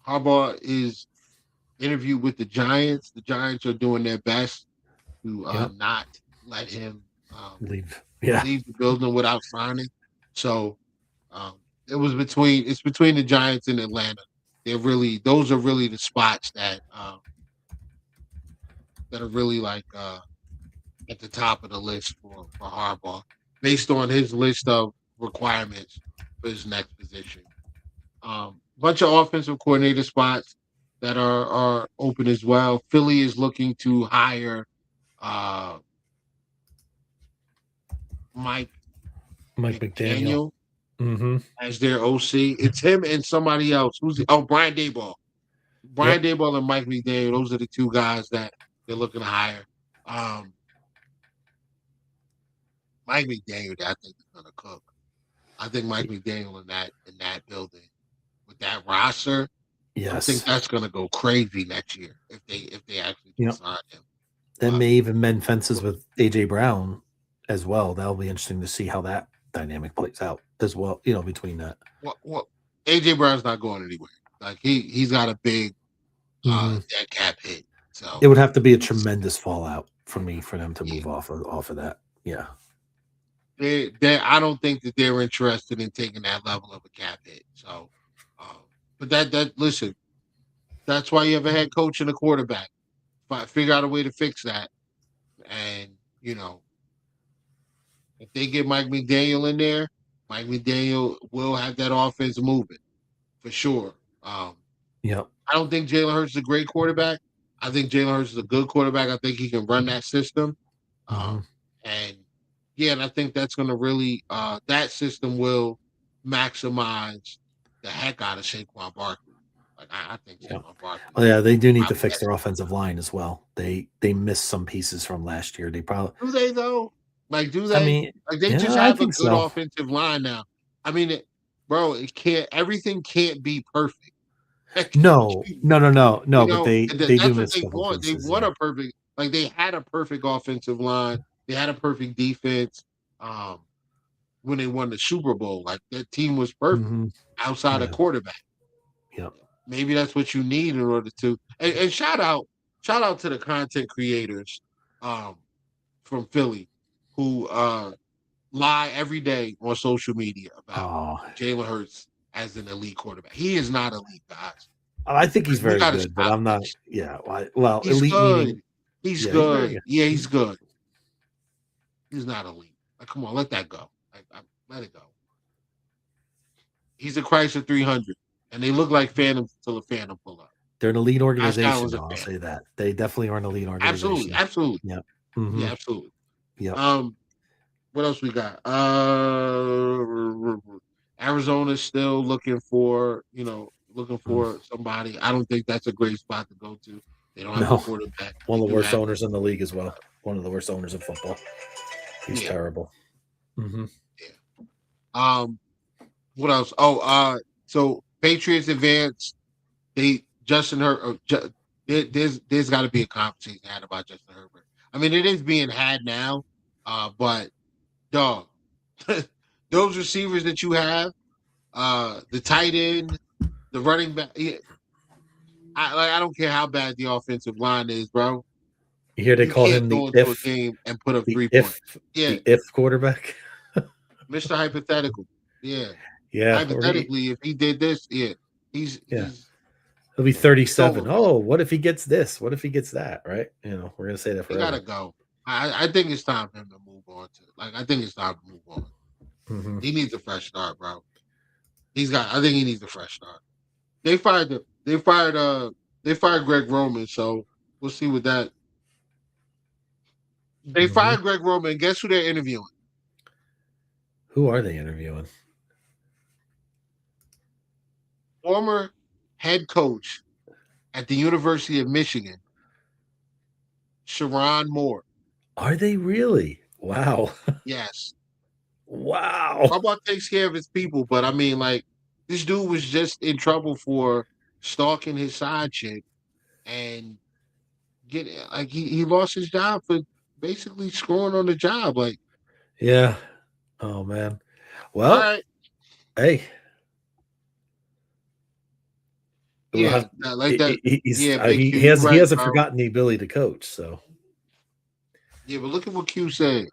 Harbaugh is interviewed with the Giants. The Giants are doing their best to not let him leave the building without signing. So it's between the Giants and Atlanta. Those are really the spots that are really at the top of the list for Harbaugh, based on his list of requirements for his next position. Bunch of offensive coordinator spots that are open as well. Philly is looking to hire Mike McDaniel as their OC. It's him and somebody else. Brian Daboll. Brian Daboll and Mike McDaniel. Those are the two guys that they're looking to hire. Mike McDaniel, I think, is gonna cook. I think Mike McDaniel in that building with that roster, I think that's gonna go crazy next year if they actually sign him. That may even mend fences with AJ Brown as well. That'll be interesting to see how that dynamic plays out as well. Between that. Well, AJ Brown's not going anywhere. He's got a big that cap hit. So It would have to be a tremendous fallout for them to move off of that. Yeah. I don't think that they're interested in taking that level of a cap hit. So, but listen, that's why you have a head coach and a quarterback. Figure out a way to fix that, and if they get Mike McDaniel in there, Mike McDaniel will have that offense moving for sure. Yep. I don't think Jalen Hurts is a great quarterback. I think Jalen Hurts is a good quarterback. I think he can run that system. And I think that's going to really that system will maximize the heck out of Saquon Barkley. Like I think Saquon Barkley. Oh yeah, they do need to fix their offensive line as well. They missed some pieces from last year. They probably do they though? Like do they? I mean, like they just have a good offensive line now. I mean, it can't. Everything can't be perfect. No. But they do what miss they want. They want a perfect. Like they had a perfect offensive line. They had a perfect defense. When they won the Super Bowl, like that team was perfect outside of quarterback. Yep. Maybe that's what you need in order to. And shout out to the content creators, from Philly, who lie every day on social media about Jalen Hurts as an elite quarterback. He is not elite, guys. I think he's very good, but I'm not. Yeah. Well, he's elite good. meaning He's good. He's good. He's not elite. Like, come on, let that go. Let it go. He's a Chrysler 300, and they look like phantoms until a phantom pull up. They're an elite organization. I'll say that they definitely are an elite organization. Absolutely. Yeah. Yeah, absolutely. Yeah. What else we got? Arizona's still looking for somebody. I don't think that's a great spot to go to. They don't have a quarterback. One of the worst owners in the league as well. One of the worst owners in football. He's terrible. Yeah. What else? So Patriots advance. Justin Herbert. There's got to be a conversation had about Justin Herbert. I mean, it is being had now, but dog, those receivers that you have, the tight end, the running back. Yeah, I don't care how bad the offensive line is, bro. You hear they call him the if game and put up 3 points. The if quarterback, Mr. Hypothetical. Yeah. Yeah. Hypothetically, if he did this, he'll be 37. What if he gets this? What if he gets that? Right? We're gonna say that forever. He gotta go. I think it's time for him to move on. I think it's time to move on. He needs a fresh start, bro. I think he needs a fresh start. They fired Greg Roman, so we'll see with that. They fired Greg Roman. Guess who they're interviewing? Who are they interviewing? Former head coach at the University of Michigan, Sharon Moore. Are they really? Wow. Yes. Wow. Harbaugh takes care of his people, but I mean, like, this dude was just in trouble for stalking his side chick and he lost his job for basically screwing on the job. Like, yeah. Oh man. Well, all right. Hey. Yeah, like that. He hasn't forgotten the ability to coach. So. Yeah, but look at what Q said.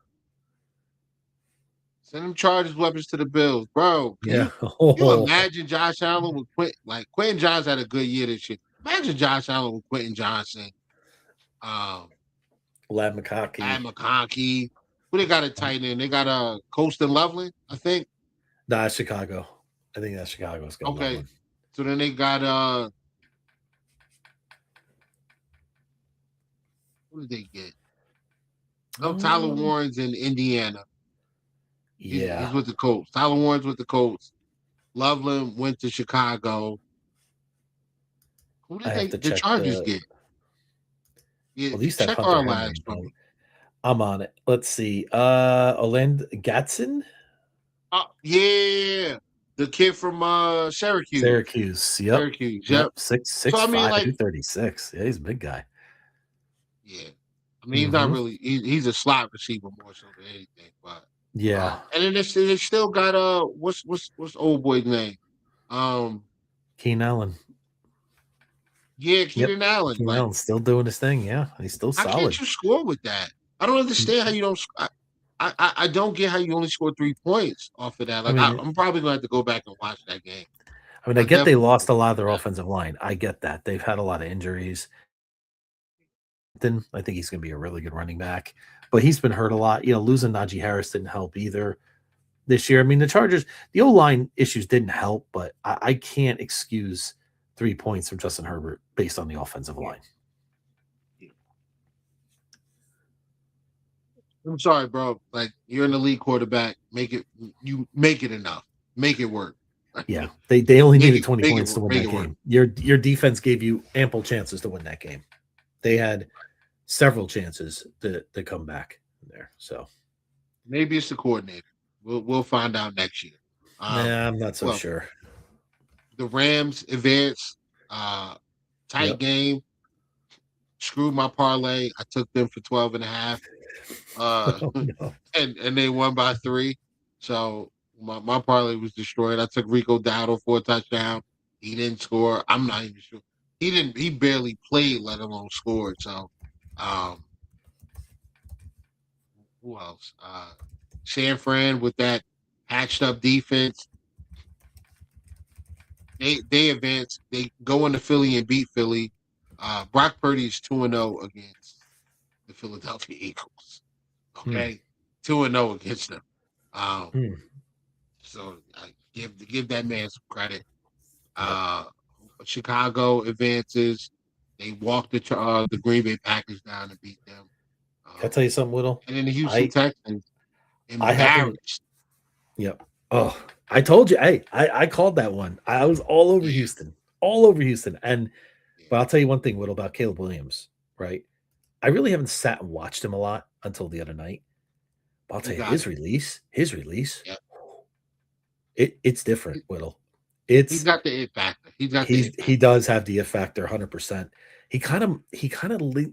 Send him charges, weapons to the Bills, bro. Can you imagine Josh Allen with Quentin? Like Quentin Johnson had a good year this year. Imagine Josh Allen with Quentin Johnson, Lad McConkey. Who they got a tight end? They got Colston Loveland, I think. Nah, Chicago. I think that's Chicago's got okay. Loveland. So then they got who did they get? Tyler Warren's in Indiana. Yeah. He's with the Colts. Tyler Warren's with the Colts. Loveland went to Chicago. Who did the Chargers get? Yeah, at least check our last one. I'm on it. Let's see. Orlando Gatson? Yeah. The kid from Syracuse. Yep. Syracuse. Yep. 6'5", 36. Yeah, he's a big guy. Yeah. I mean, he's not really. He's a slot receiver more so than anything. But yeah. And then they still got what's old boy's name? Keenan Allen. Yeah, Keenan Allen. Keenan Like, Allen's still doing his thing. Yeah, he's still how solid. can't you score with that? I don't understand how you don't. I don't get how you only score 3 points off of that. Like, I'm probably going to have to go back and watch that game. I get they lost a lot of their offensive line. I get that. They've had a lot of injuries. Then I think he's going to be a really good running back, but he's been hurt a lot. Losing Najee Harris didn't help either this year. I mean, the Chargers, the O-line issues didn't help, but I can't excuse 3 points from Justin Herbert based on the offensive line. I'm sorry, bro. Like, you're an elite quarterback. Make it enough. Make it work. Yeah, they only needed 20 points to win that game. Your defense gave you ample chances to win that game. They had several chances to come back there. So maybe it's the coordinator. We'll find out next year. I'm not so sure. The Rams advance. Tight game. Screwed my parlay. I took them for 12.5. And they won by 3. So my parlay was destroyed. I took Rico Dowdle for a touchdown. He didn't score. I'm not even sure. He barely played, let alone scored. So who else? San Fran with that hatched up defense. They advance. They go into Philly and beat Philly. Brock Purdy is 2-0 against the Philadelphia Eagles. Okay, 2-0 against them. So I give that man some credit. Chicago advances. They walk the Green Bay Packers down and beat them. Can I tell you something, Whittle? And then the Houston Texans embarrassed. Yep. Oh, I told you. Hey, I called that one. I was all over Houston. And but I'll tell you one thing, Whittle, about Caleb Williams, right? I really haven't sat and watched him a lot until the other night. But I'll tell you, his release, it's different, Whittle. He's got the it factor. He does have the it factor 100%. He kind of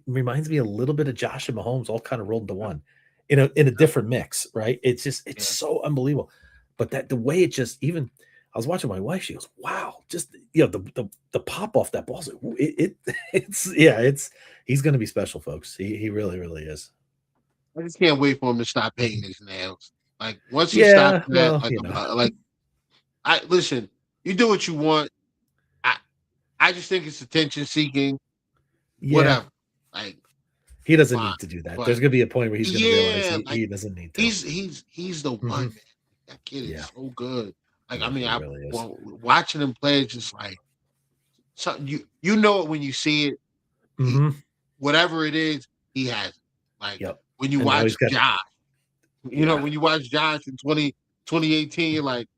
reminds me a little bit of Josh and Mahomes, all kind of rolled into one in a different mix, right? It's so unbelievable. But the way it just, even I was watching my wife, she goes, "Wow!" Just the pop off that ball. He's going to be special, folks. He really, really is. I just can't wait for him to stop painting his nails. Like, once he stops that, listen. You do what you want. I just think it's attention seeking. Yeah. Whatever. Like, he doesn't need to do that. There's gonna be a point where he's gonna realize he doesn't need to. He's the one, man. That kid is so good. Like, watching him play, it's just like something you know it when you see it. Whatever it is, he has it. Like, when you watch Josh, when you watch Josh in 2018, you're like,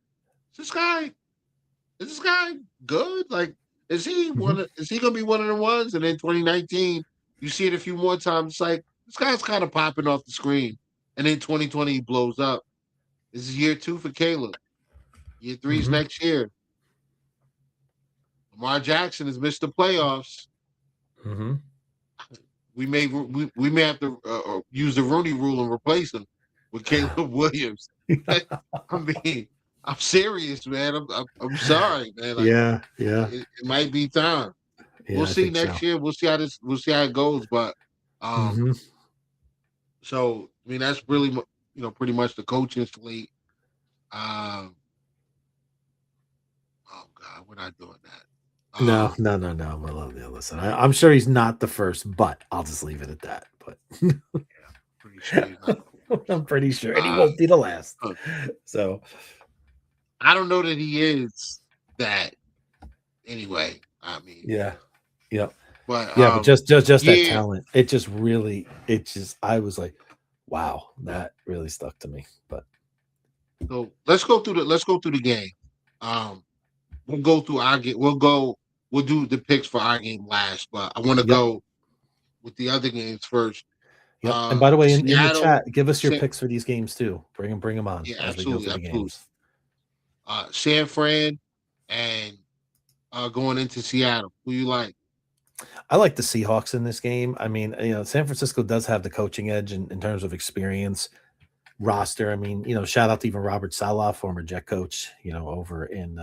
is this guy good? Like, is he gonna be one of the ones? And then 2019, you see it a few more times. It's like, this guy's kind of popping off the screen. And then 2020 he blows up. This is year 2 for Caleb. Year 3 is next year. Lamar Jackson has missed the playoffs. We may have to use the Rooney Rule and replace him with Caleb Williams. I mean, I'm serious, man. I'm sorry, man. Like, it might be time. We'll see next year. We'll see how it goes. But so I mean, that's really pretty much the coaching slate. Oh God, we're not doing that. No. Well, listen, I'm sure he's not the first, but I'll just leave it at that. But pretty sure he's not. I'm pretty sure, and he won't be the last. So I don't know that he is that. Anyway, I mean, but just that talent. I was like, wow, that really stuck to me. But so let's go through the game. We'll go through our game. We'll do the picks for our game last, but I want to go with the other games first. Yep. And by the way, in the chat, give us your picks for these games too. Bring them on. Yeah, absolutely. Games. San Fran and going into Seattle. Who you like? I like the Seahawks in this game. I mean, San Francisco does have the coaching edge in terms of experience, roster. I mean, shout out to even Robert Saleh, former Jet coach, over in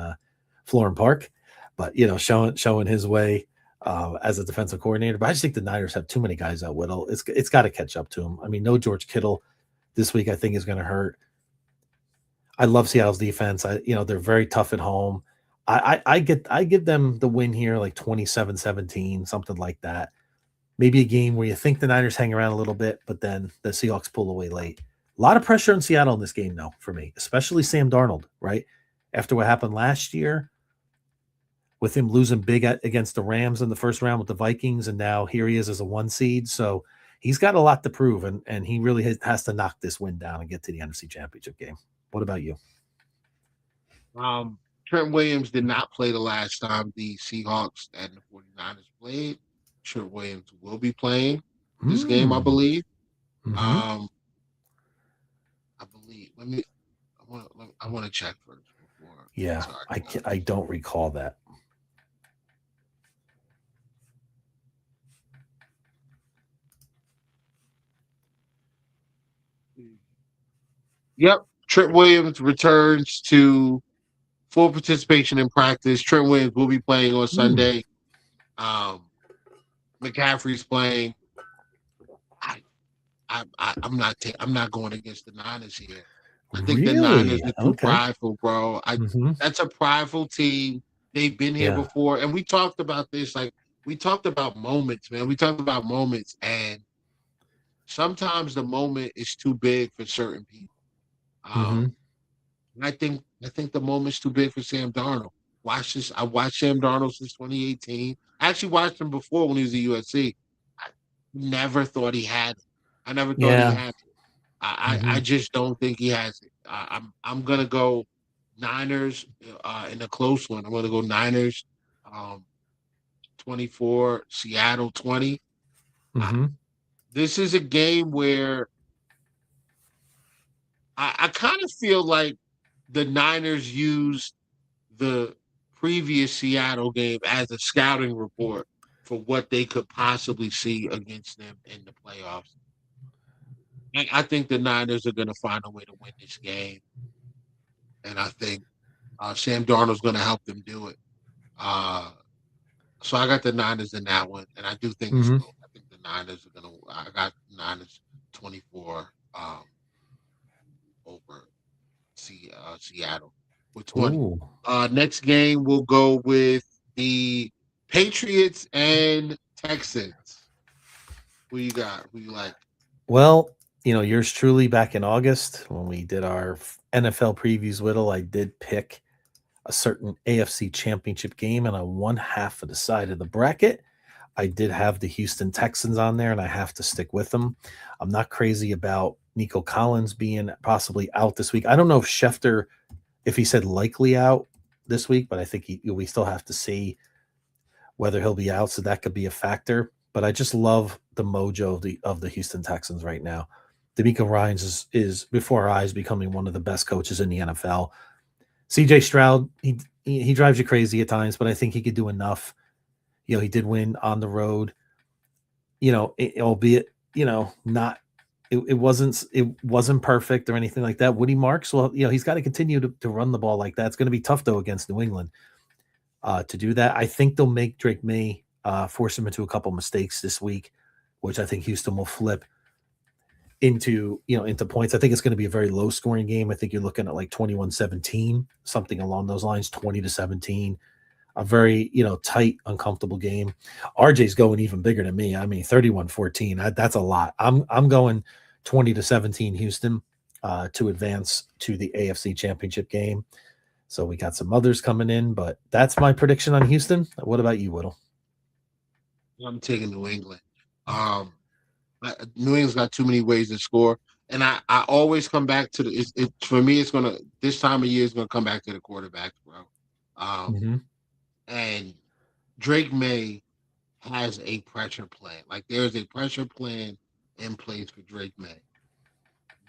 Florham Park, but showing his way. as a defensive coordinator. But I just think the Niners have too many guys out. Whittle, it's got to catch up to him. I mean, no George Kittle this week. I think is going to hurt. I love Seattle's defense. They're very tough at home. I give them the win here, like 27-17, something like that. Maybe a game where you think the Niners hang around a little bit, but then the Seahawks pull away late. A lot of pressure on Seattle in this game, though, for me, especially Sam Darnold, right? After what happened last year with him losing big against the Rams in the first round with the Vikings, and now here he is as a 1 seed. So he's got a lot to prove, and he really has to knock this win down and get to the NFC Championship game. What about you? Trent Williams did not play the last time the Seahawks and the 49ers played. Trent Williams will be playing this game, I believe. Mm-hmm. I believe. I want to check first before. Yeah, I don't recall that. Yep, Trent Williams returns to full participation in practice. Trent Williams will be playing on Sunday. McCaffrey's playing. I'm not going against the Niners here. I think the Niners are too prideful, bro. That's a prideful team. They've been here before, and we talked about this. Like, we talked about moments, man. We talked about moments, and sometimes the moment is too big for certain people. I think the moment's too big for Sam Darnold. I watched Sam Darnold since 2018. I actually watched him before when he was at USC. I never thought he had it. I never thought he had it. I just don't think he has it. I'm gonna go Niners in a close one. I'm gonna go Niners 24, Seattle 20. This is a game where I kind of feel like the Niners used the previous Seattle game as a scouting report for what they could possibly see against them in the playoffs. I think the Niners are going to find a way to win this game. And I think Sam Darnold's going to help them do it. So I got the Niners in that one. And I do think I think the Niners are going to – I got Niners 24 over Seattle with 20. Next game, we'll go with the Patriots and Texans. Who you got? Who you like? Well, yours truly back in August when we did our NFL previews, Whittle, I did pick a certain AFC championship game, and on one half of the side of the bracket, I did have the Houston Texans on there, and I have to stick with them. I'm not crazy about Nico Collins being possibly out this week. I don't know if Schefter, if he said likely out this week, but I think we still have to see whether he'll be out, so that could be a factor. But I just love the mojo of the Houston Texans right now. DeMeco Ryans is before our eyes becoming one of the best coaches in the NFL. CJ Stroud, he drives you crazy at times, but I think he could do enough. He did win on the road. Albeit, not it wasn't perfect or anything like that. Woody Marks, well, he's got to continue to run the ball like that. It's going to be tough though against New England to do that. I think they'll make Drake May force him into a couple mistakes this week, which I think Houston will flip into points. I think it's going to be a very low scoring game. I think you're looking at like 21-17, something along those lines, 20-17. A very, tight, uncomfortable game. RJ's going even bigger than me. I mean, 31-14. That's a lot. I'm going 20-17 Houston to advance to the AFC Championship game. So we got some others coming in, but that's my prediction on Houston. What about you, Whittle? I'm taking New England. New England's got too many ways to score, and I always come back to for me. It's gonna this time of year is gonna come back to the quarterbacks, bro. And Drake May has a pressure plan. Like, there's a pressure plan in place for Drake May.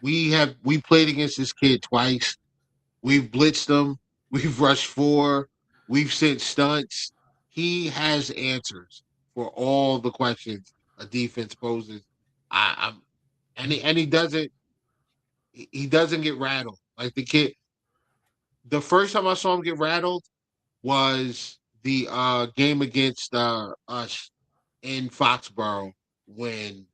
We played against this kid twice. We've blitzed him. We've rushed 4. We've sent stunts. He has answers for all the questions a defense poses. He doesn't get rattled. Like, the kid, the first time I saw him get rattled was the game against us in Foxborough when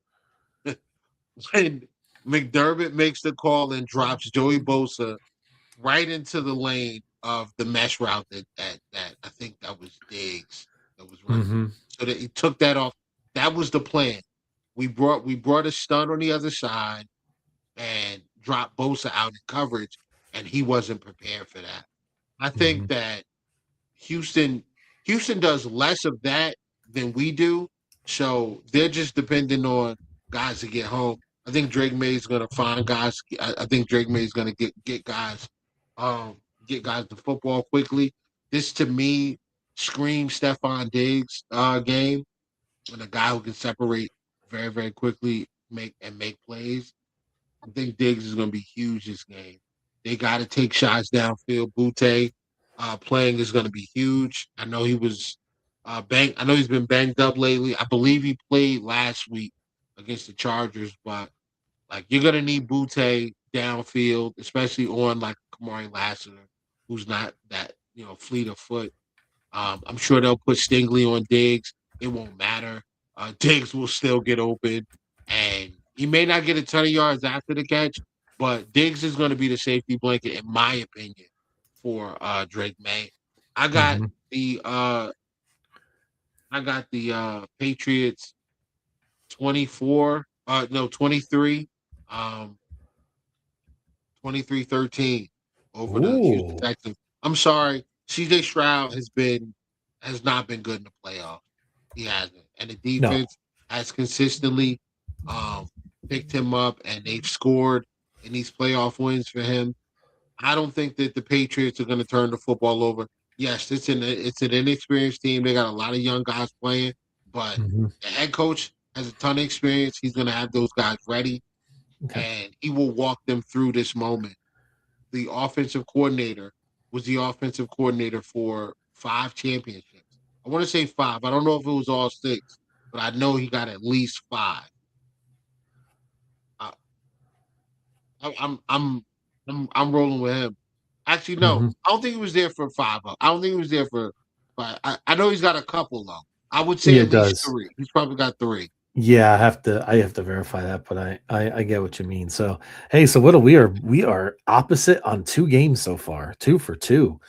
when McDermott makes the call and drops Joey Bosa right into the lane of the mesh route that I think that was Diggs that was running. Mm-hmm. So that he took that off. That was the plan. We brought a stun on the other side and dropped Bosa out in coverage, and he wasn't prepared for that. I Mm-hmm. think that Houston Houston does less of that than we do, so they're just depending on guys to get home. I think Drake May is going to find guys. I think Drake May is going to get guys, um, get guys the football quickly. This to me screams Stephon Diggs game and a guy who can separate very very quickly, make plays. I think Diggs is going to be huge this game. They got to take shots downfield. Butte playing is going to be huge. I know he was banged. I know he's been banged up lately. I believe he played last week against the Chargers, but like you're going to need Butte downfield, especially on like Kamari Lassiter, who's not that fleet of foot. I'm sure they'll put Stingley on Diggs. It won't matter. Diggs will still get open, and he may not get a ton of yards after the catch, but Diggs is going to be the safety blanket, in my opinion, for Drake May. I got Mm-hmm. the uh, I got the Patriots 24, no 23, um, 23-13 over the Houston Ooh. Texans. I'm sorry, CJ Stroud has not been good in the playoffs. He hasn't, and the No. defense has consistently um, picked him up, and they've scored in these playoff wins for him. I don't think that the Patriots are going to turn the football over. Yes, it's an inexperienced team. They got a lot of young guys playing, but Mm-hmm. the head coach has a ton of experience. He's going to have those guys ready, Okay. and he will walk them through this moment. The offensive coordinator was the offensive coordinator for 5 championships. I want to say 5. I don't know if it was all 6, but I know he got at least 5. I, I'm rolling with him. Actually, no, Mm-hmm. I don't think he was there for 5. I don't think he was there for 5. I know he's got a couple though. I would say Yeah, at it least does. 3. He's probably got 3. Yeah, I have to verify that, but I get what you mean. So hey, so what are we are opposite on 2 games so far, 2 for 2.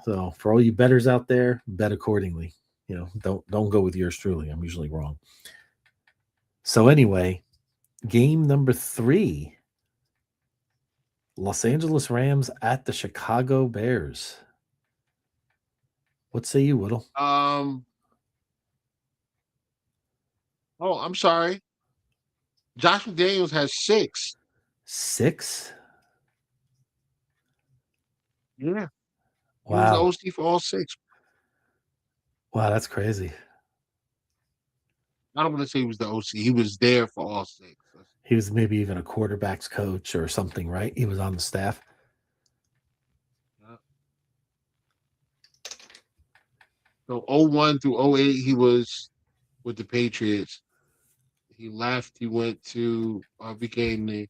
So for all you betters out there, bet accordingly. Don't go with yours truly. I'm usually wrong. So anyway, game number 3, Los Angeles Rams at the Chicago Bears. What say you, Whittle? Oh, I'm sorry. Josh McDaniels has 6. 6? Yeah, he was the Wow. OC for all 6. Wow, that's crazy. I don't want to say he was the OC. He was there for all 6. He was maybe even a quarterback's coach or something, right? He was on the staff. Yeah. So 01 through 08, he was with the Patriots. He left. He went to became the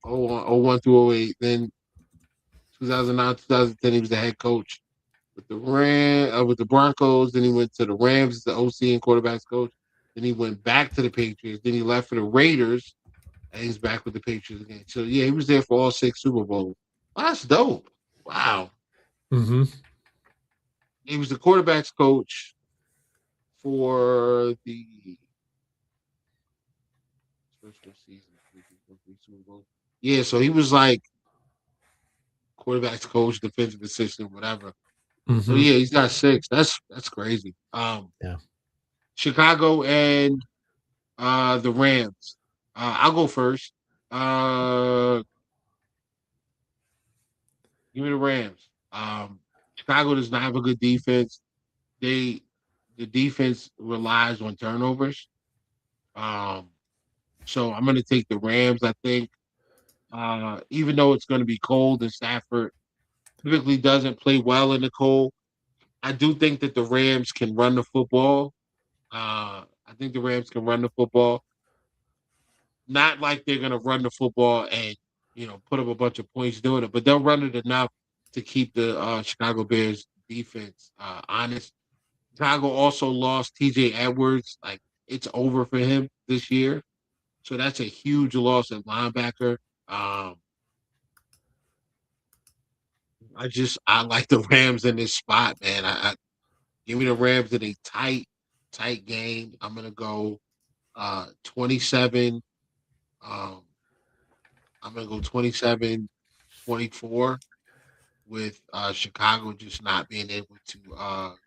01 through 08. Then 2009, 2010, he was the head coach with the Broncos. Then he went to the Rams as the OC and quarterbacks coach. Then he went back to the Patriots. Then he left for the Raiders, and he's back with the Patriots again. So yeah, he was there for all 6 Super Bowls. Oh, that's dope. Wow. Mm-hmm. He was the quarterbacks coach for the special season. Super Bowl. Yeah, so he was like quarterbacks coach, defensive assistant, whatever. So Mm-hmm. yeah, he's got 6. That's crazy. Yeah. Chicago and the Rams. I'll go first. Uh, Give me the Rams. Chicago does not have a good defense. The defense relies on turnovers. Um, so I'm going to take the Rams. I think, even though it's going to be cold and Stafford typically doesn't play well in the cold, I do think that the Rams can run the football. I think the Rams can run the football. Not like they're going to run the football and put up a bunch of points doing it, but they'll run it enough to keep the Chicago Bears defense. Honest. Chicago also lost TJ Edwards. Like, it's over for him this year. So that's a huge loss at linebacker. Um, I like the Rams in this spot, man. I give me the Rams in a tight game. I'm gonna go 27. Um, I'm gonna go 27-24 with Chicago just not being able to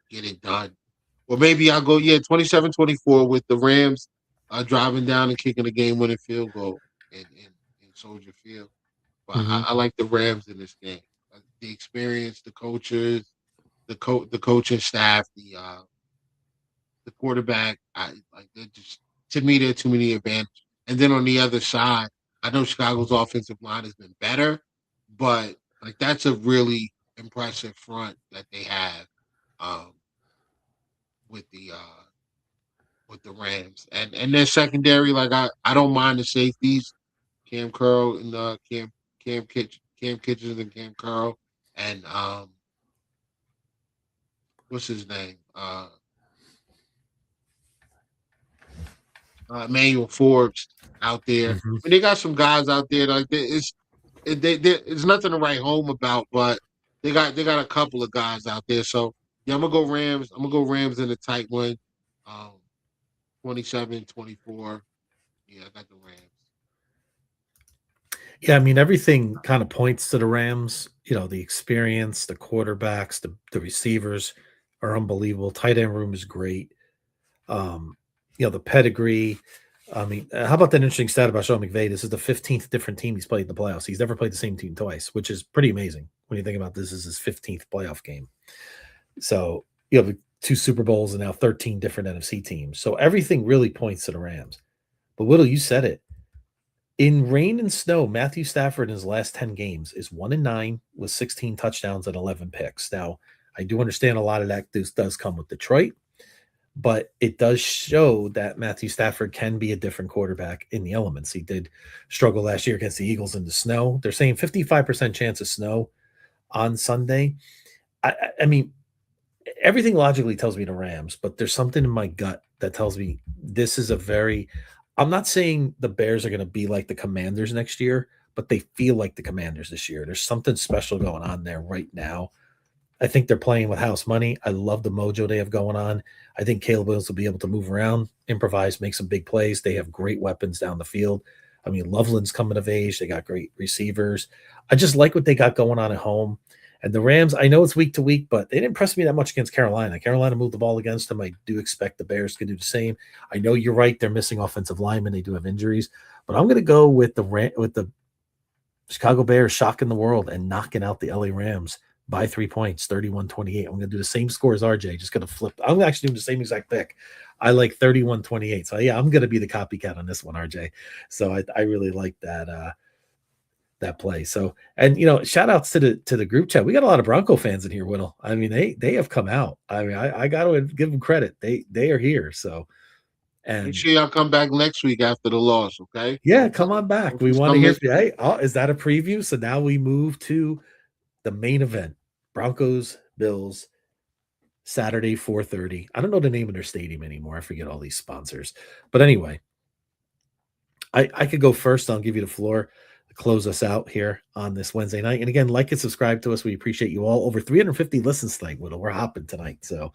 get it done. Or maybe I'll go 27-24 with the Rams driving down and kicking a game winning field goal in Soldier Field. But I like the Rams in this game. The experience, the coaches, the coaching staff, the quarterback. I like they're just to me there are too many advantages. And then on the other side, I know Chicago's offensive line has been better, but like that's a really impressive front that they have um, with the Rams and their secondary. Like I don't mind the safeties, Cam Curl and Cam Kitchens and Cam Curl and what's his name? Emmanuel Forbes out there. I mean, they got some guys out there like it's nothing to write home about, but they got a couple of guys out there. So yeah, I'm gonna go Rams. I'm gonna go Rams in a tight one, 27-24. Yeah, I got the Rams. Yeah, I mean, everything kind of points to the Rams. You know, the experience, the quarterbacks, the receivers are unbelievable. Tight end room is great. You know, the pedigree. I mean, how about that interesting stat about Sean McVay? This is the 15th different team he's played in the playoffs. He's never played the same team twice, which is pretty amazing when you think about this is his 15th playoff game. So you have 2 Super Bowls and now 13 different NFC teams. So everything really points to the Rams. But Whittle, you said it. In rain and snow, Matthew Stafford in his last 10 games is 1-9 with 16 touchdowns and 11 picks. Now, I do understand a lot of that does come with Detroit, but it does show that Matthew Stafford can be a different quarterback in the elements. He did struggle last year against the Eagles in the snow. They're saying 55% chance of snow on Sunday. I mean, everything logically tells me the Rams, but there's something in my gut that tells me this is I'm not saying the Bears are going to be like the Commanders next year, but they feel like the Commanders this year. There's something special going on there right now. I think they're playing with house money. I love the mojo they have going on. I think Caleb Williams will be able to move around, improvise, make some big plays. They have great weapons down the field. I mean, Loveland's coming of age. They got great receivers. I just like what they got going on at home. And the Rams, I know it's week to week, but they didn't impress me that much against Carolina. Carolina moved the ball against them. I do expect the Bears to do the same. I know you're right. They're missing offensive linemen. They do have injuries. But I'm going to go with the Chicago Bears shocking the world and knocking out the LA Rams by 3 points, 31-28. I'm going to do the same score as RJ. Just going to flip. I'm actually doing the same exact pick. I like 31-28. So, yeah, I'm going to be the copycat on this one, RJ. So I really like that play. So, and you know, shout outs to the group chat. We got a lot of Bronco fans in here, Whittle. I mean, they have come out. I mean, I got to give them credit. They are here. So, and make sure y'all come back next week after the loss, okay? Yeah, come on back. We want to hear from you. Hey, is that a preview? So now we move to the main event. Broncos, Bills, Saturday, 4:30. I don't know the name of their stadium anymore. I forget all these sponsors. But anyway, I could go first. I'll give you the floor. Close us out here on this Wednesday night. And again, like and subscribe to us. We appreciate you all. Over 350 listens tonight, Whittle. We're hopping tonight. So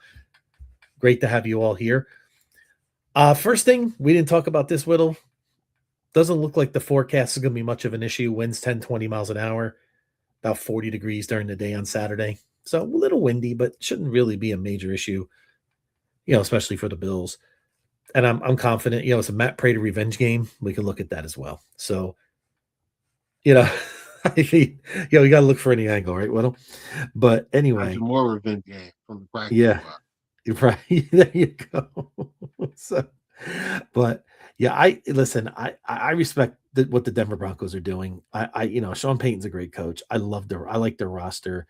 great to have you all here. First thing, we didn't talk about this, Whittle. Doesn't look like the forecast is going to be much of an issue. Winds 10, 20 miles an hour, about 40 degrees during the day on Saturday. So a little windy, but shouldn't really be a major issue, you know, especially for the Bills. And I'm confident, you know, it's a Matt Prater revenge game. We can look at that as well. So, you know, I think, you know, we got to look for any angle, right, Whittle? But anyway. More revenge game from the practice. Yeah. You're right. There you go. So, but yeah, I respect what the Denver Broncos are doing. You know, Sean Payton's a great coach. I like their roster.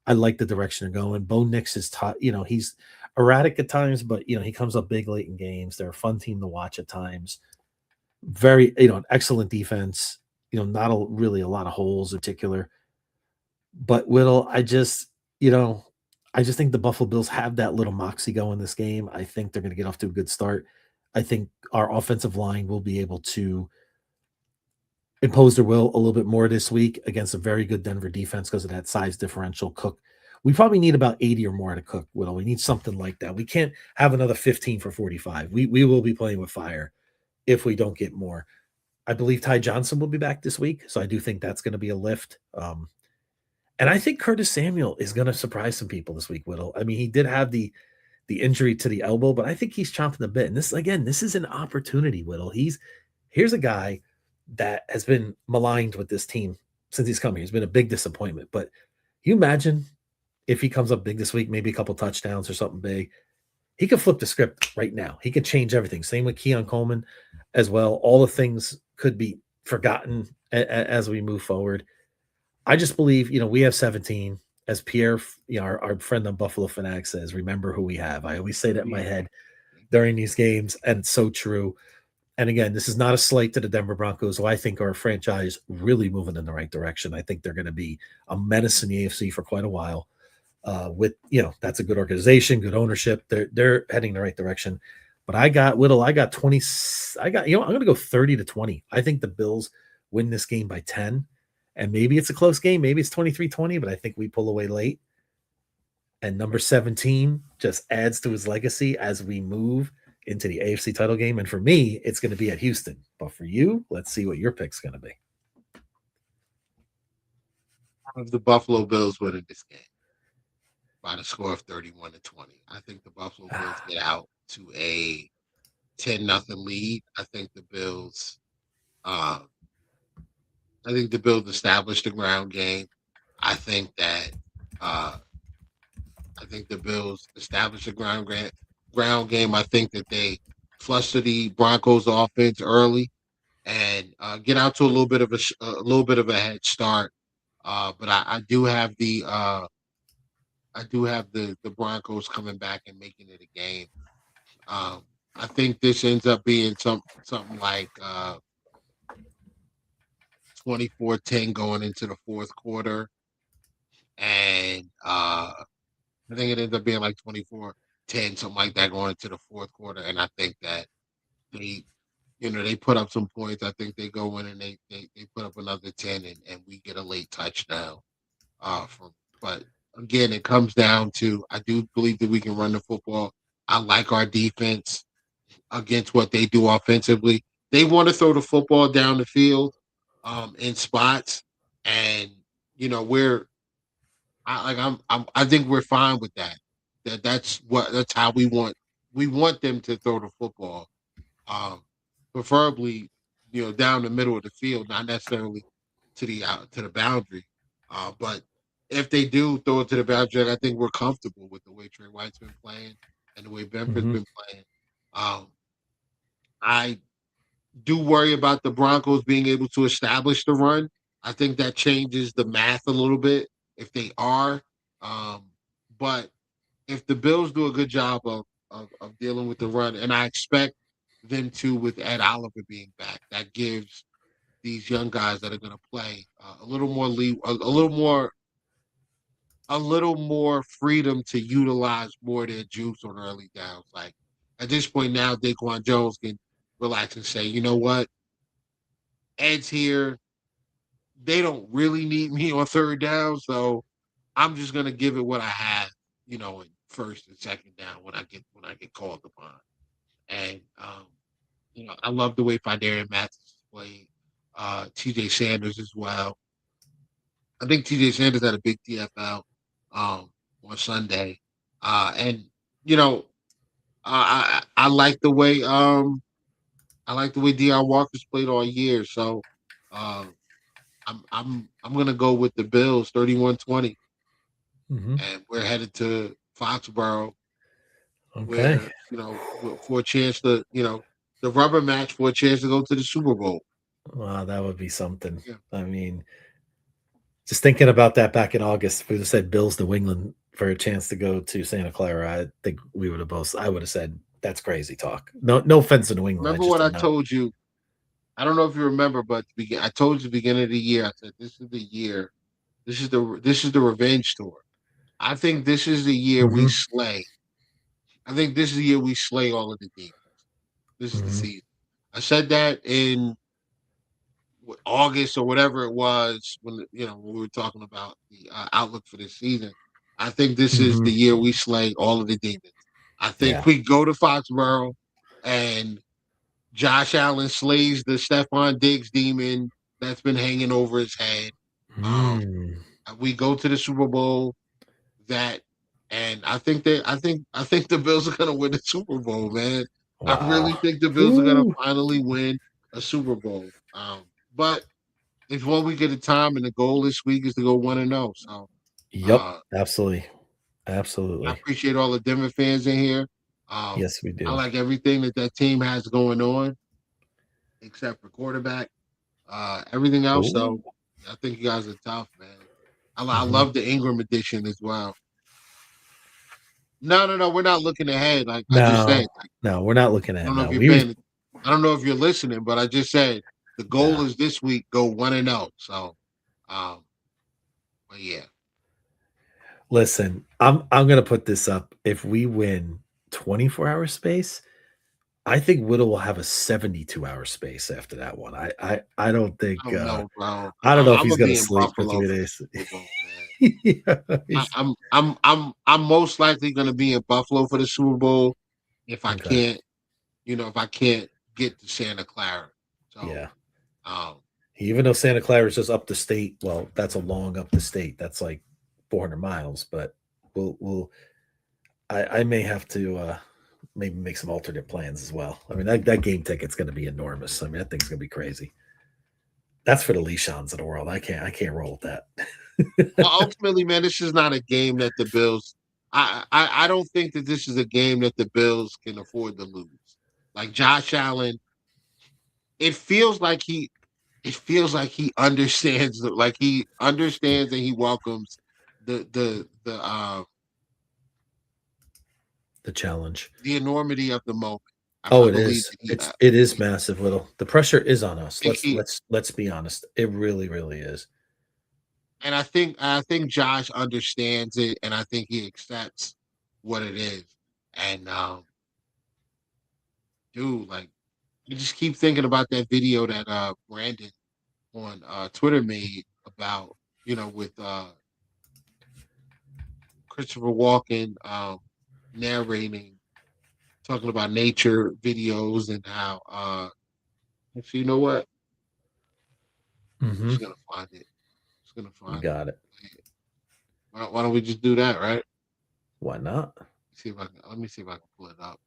I like the direction they're going. Bo Nix is you know, he's erratic at times, but you know, he comes up big late in games. They're a fun team to watch at times. Very, you know, an excellent defense. You know, not really a lot of holes in particular. But Whittle, I just, you know, I just think the Buffalo Bills have that little moxie going this game. I think they're going to get off to a good start. I think our offensive line will be able to impose their will a little bit more this week against a very good Denver defense because of that size differential. Cook, we probably need about 80 or more to Cook, Whittle. We need something like that. We can't have another 15 for 45. We will be playing with fire if we don't get more. I believe Ty Johnson will be back this week, so I do think that's going to be a lift. And I think Curtis Samuel is going to surprise some people this week, Whittle. I mean, he did have the injury to the elbow, but I think he's chomping the bit. And this is an opportunity, Whittle. Here's a guy that has been maligned with this team since he's come here. He's been a big disappointment. But you imagine if he comes up big this week, maybe a couple touchdowns or something big, he could flip the script right now. He could change everything. Same with Keon Coleman as well. All the things could be forgotten as we move forward. I just believe, we have 17. As Pierre, our friend on Buffalo Fanatic says, remember who we have. I always say that in my head during these games, and so true. And again, this is not a slight to the Denver Broncos, who I think are a franchise really moving in the right direction. I think they're going to be a menace in the AFC for quite a while. That's a good organization, good ownership. They're heading the right direction. But I got 20. I'm going to go 30-20. I think the Bills win this game by 10. And maybe it's a close game. Maybe it's 23-20, but I think we pull away late. And number 17 just adds to his legacy as we move into the AFC title game. And for me, it's going to be at Houston. But for you, let's see what your pick's going to be. Of the Buffalo Bills winning this game by the score of 31-20. I think the Buffalo Bills get out to a 10-0 lead. I think the Bills established the ground game. I think the Bills established the ground game. I think that they fluster the Broncos offense early and get out to a little bit of a head start. But I do have the Broncos coming back and making it a game. I think this ends up being something like 24-10 going into the fourth quarter, and I think it ends up being like 24-10, something like that, going into the fourth quarter. And I think that they put up some points. I think they go in and they put up another 10, and we get a late touchdown. But again, it comes down to, I do believe that we can run the football. I like our defense against what they do offensively. They want to throw the football down the field in spots, and I think we're fine with that. That's how we want them to throw the football, preferably down the middle of the field, not necessarily to the boundary. But if they do throw it to the boundary, I think we're comfortable with the way Trey White's been playing and the way Benford's been playing. I do worry about the Broncos being able to establish the run. I think that changes the math a little bit if they are. But if the Bills do a good job of dealing with the run, and I expect them to with Ed Oliver being back, that gives these young guys that are going to play a little more freedom to utilize more of their juice on early downs. Like at this point now, Daquan Jones can relax and say, you know what, Ed's here. They don't really need me on third down, so I'm just gonna give it what I have, in first and second down when I get called upon. And I love the way Fidarian Mathis played. TJ Sanders as well. I think TJ Sanders had a big TFL on Sunday. And I like the way Deion Walker's played all year. So I'm gonna go with the Bills 31-20. And we're headed to Foxborough. Okay. Where, for a chance to, the rubber match for a chance to go to the Super Bowl. Wow, that would be something. Yeah. I mean, just thinking about that back in August, if we would have said Bills New England for a chance to go to Santa Clara, I think I would have said that's crazy talk. No offense to New England. Remember what I told you? I don't know if you remember, but I told you at the beginning of the year, I said this is the year. This is the revenge tour. I think this is the year we Mhm. slay. I think this is the year we slay all of the demons. This is the Mhm. season. I said that in August or whatever it was when when we were talking about the outlook for this season. I think this is the Mhm. year we slay all of the demons. I think Yeah. we go to Foxborough and Josh Allen slays the Stephon Diggs demon that's been hanging over his head. Um, Mm. we go to the Super Bowl that, and I think the Bills are gonna win the Super Bowl, man. I really Wow. think the Bills are gonna Ooh. finally win a Super Bowl. But it's 1 week at a time, and the goal this week is to go 1-0. So Yep. uh, Absolutely. I Absolutely. appreciate all the Denver fans in here. Yes, we I do. like everything that team has going on, except for quarterback. Everything else, though, Ooh. I think you guys are tough, man. I Mhm. love the Ingram edition as well. No, no, no, we're not looking ahead. Like I just said, No. No, we're not looking I at don't know if no. you're We paying. I don't know if you're listening, but I just said the goal no. is this week go 1-0. So, um, but yeah. Listen, I'm gonna put this up. If we win 24-hour space, I think Whittle will have a 72-hour space after that one. I don't I think don't know, bro. I don't know if I'm he's gonna gonna be in sleep for Buffalo 3 for the days. Super Bowl, man. Yeah, I'm most likely gonna be in Buffalo for the Super Bowl if I okay. can't, if I can't get to Santa Clara. So, Yeah. um, Even though Santa Clara is just up the state, well, that's a long up the state. That's like 400 miles, but we'll I may have to maybe make some alternate plans as well. I mean that game ticket's gonna be enormous. I mean that thing's gonna be crazy. That's for the Leshans of the world. I can't roll with that. ultimately, man, this is not a game that the Bills. I don't think that this is a game that the Bills can afford to lose. Like Josh Allen, it feels like he understands like he understands and he welcomes the The challenge. the enormity of the moment. Oh, I it believe is. that he It is massive, Little. The pressure is on us. think Let's he let's let's be honest. It really, really is. and I think Josh understands it and I think he accepts what it is. And dude, like I just keep thinking about that video that Brandon on Twitter made about, with Christopher Walken narrating, talking about nature videos and how actually, you know what? I'm Hmm. just gonna find it. Just gonna You find it. got it. Why don't we just do that, right? Why not? Let me see if I can pull it up.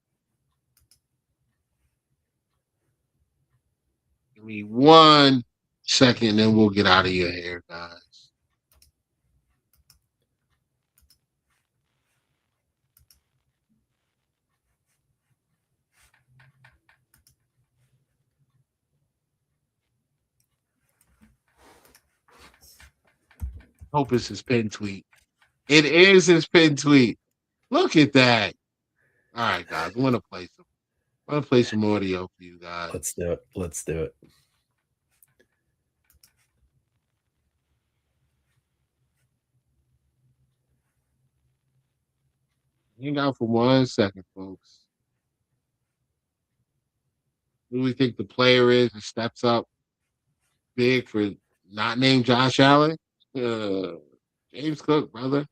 Give me 1 second, then we'll get out of your hair, guys. Hope it's his pin tweet. It is his pin tweet. Look at that. All right, guys. I'm gonna play some audio for you guys. Let's do it. Let's do it. Hang out for 1 second, folks. Who do we think the player is that steps up big for not named Josh Allen? Uh, James Cook, brother.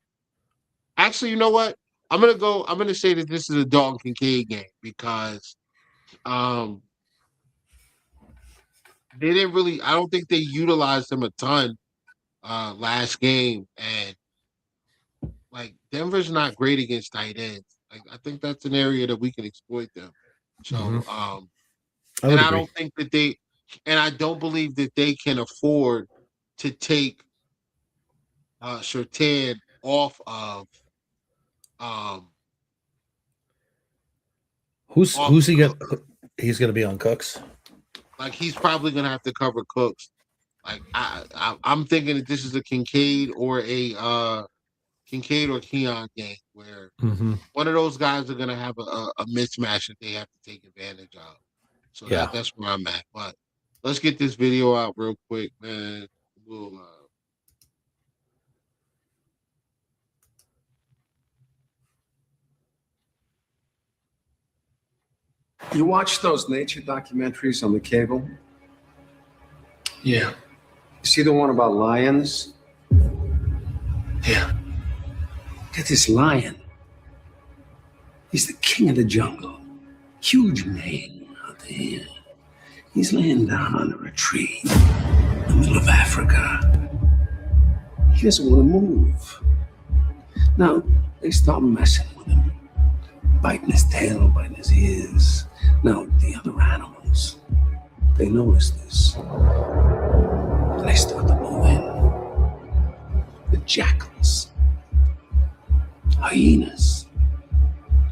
Actually, you know what? I'm gonna say that this is a Dalton Kincaid game because um they didn't really I don't think they utilized him a ton last game. And like Denver's not great against tight ends. Like I think that's an area that we can exploit them. Hmm. So I and would I agree. don't think that they and I don't believe that they can afford to take Surtain um off Who's of he Cook. gonna? He's gonna be on Cooks. Like he's probably gonna have to cover Cooks. Like I'm thinking that this is a Kincaid or Keon game where Hmm. one of those guys are gonna have a mismatch that they have to take advantage of. So Yeah. that's where I'm at. But let's get this video out real quick, man. We'll You watch those nature documentaries on the cable? Yeah. You see the one about lions? Yeah. Get this lion. He's the king of the jungle. Huge mane out there. He's laying down under a tree in the middle of Africa. He doesn't want to move. Now, they start messing with him. Biting his tail, biting his ears. Now, the other animals, they notice this. And they start to move in. The jackals, hyenas,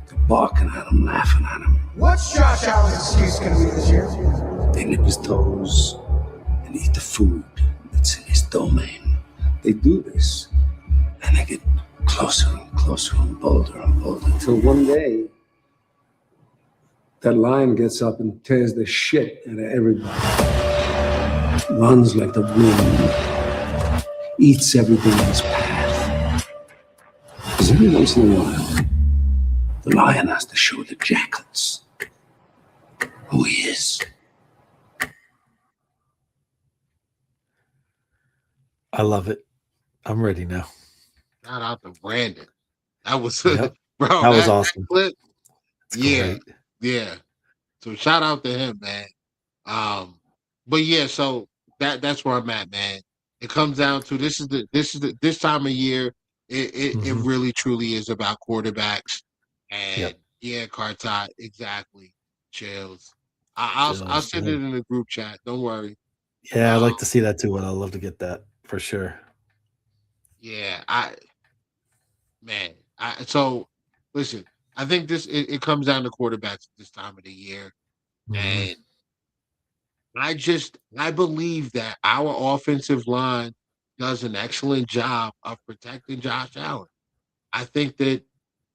they're barking at him, laughing at him. What's Josh Allen's excuse going to be this year? They nip his toes and eat the food that's in his domain. They do this, and they get closer and closer and bolder until one day that lion gets up and tears the shit out of everybody. Runs like the wind, eats everything in his path. Because every once in a while, the lion has to show the jackals who he is. I love it. I'm ready now. Shout out to Brandon. That was Yep. bro. That was awesome. Clip, It's yeah, great. yeah. So shout out to him, man. But yeah, so that's where I'm at, man. It comes down to this time of year. It really truly is about quarterbacks. And yeah, Cartot, exactly. Chills. I'll send it in the group chat. Don't worry. Yeah, I'd like to see that too. And I'd love to get that for sure. Yeah, so listen, I think it comes down to quarterbacks this time of the year. And I believe that our offensive line does an excellent job of protecting Josh Allen. I think that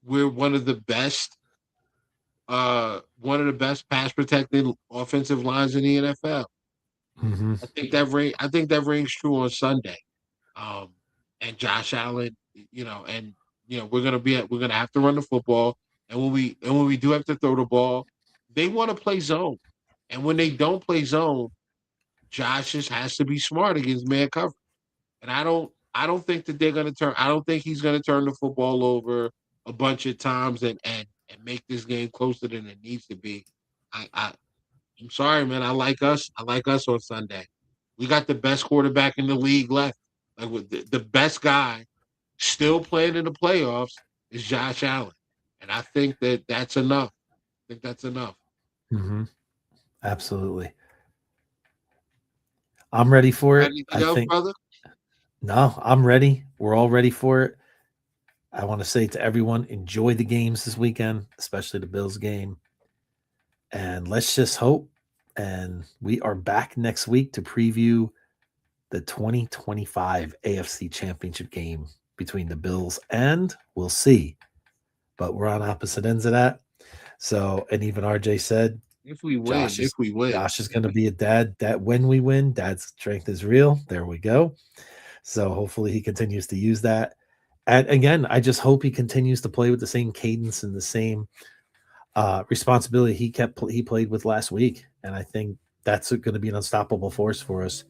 we're one of the best pass protecting offensive lines in the NFL. I think that rings true on Sunday. And Josh Allen, we're gonna have to run the football, and when we do have to throw the ball, they want to play zone, and when they don't play zone, Josh just has to be smart against man coverage, and I don't think that they're gonna turn. I don't think he's gonna turn the football over a bunch of times and make this game closer than it needs to be. I'm sorry, man. I like us on Sunday. We got the best quarterback in the league left. Like with the best guy still playing in the playoffs is Josh Allen. And I think that's enough. I think that's enough. Absolutely. I'm ready for it. Anything else, brother? No, I'm ready. We're all ready for it. I want to say to everyone, enjoy the games this weekend, especially the Bills game. And let's just hope. And we are back next week to preview the 2025 AFC Championship game between the Bills and we'll see. But we're on opposite ends of that. So, and even RJ said, if we win, Josh is going to be a dad. That when we win, dad's strength is real. There we go. So hopefully he continues to use that. And again, I just hope he continues to play with the same cadence and the same responsibility he played with last week. And I think that's going to be an unstoppable force for us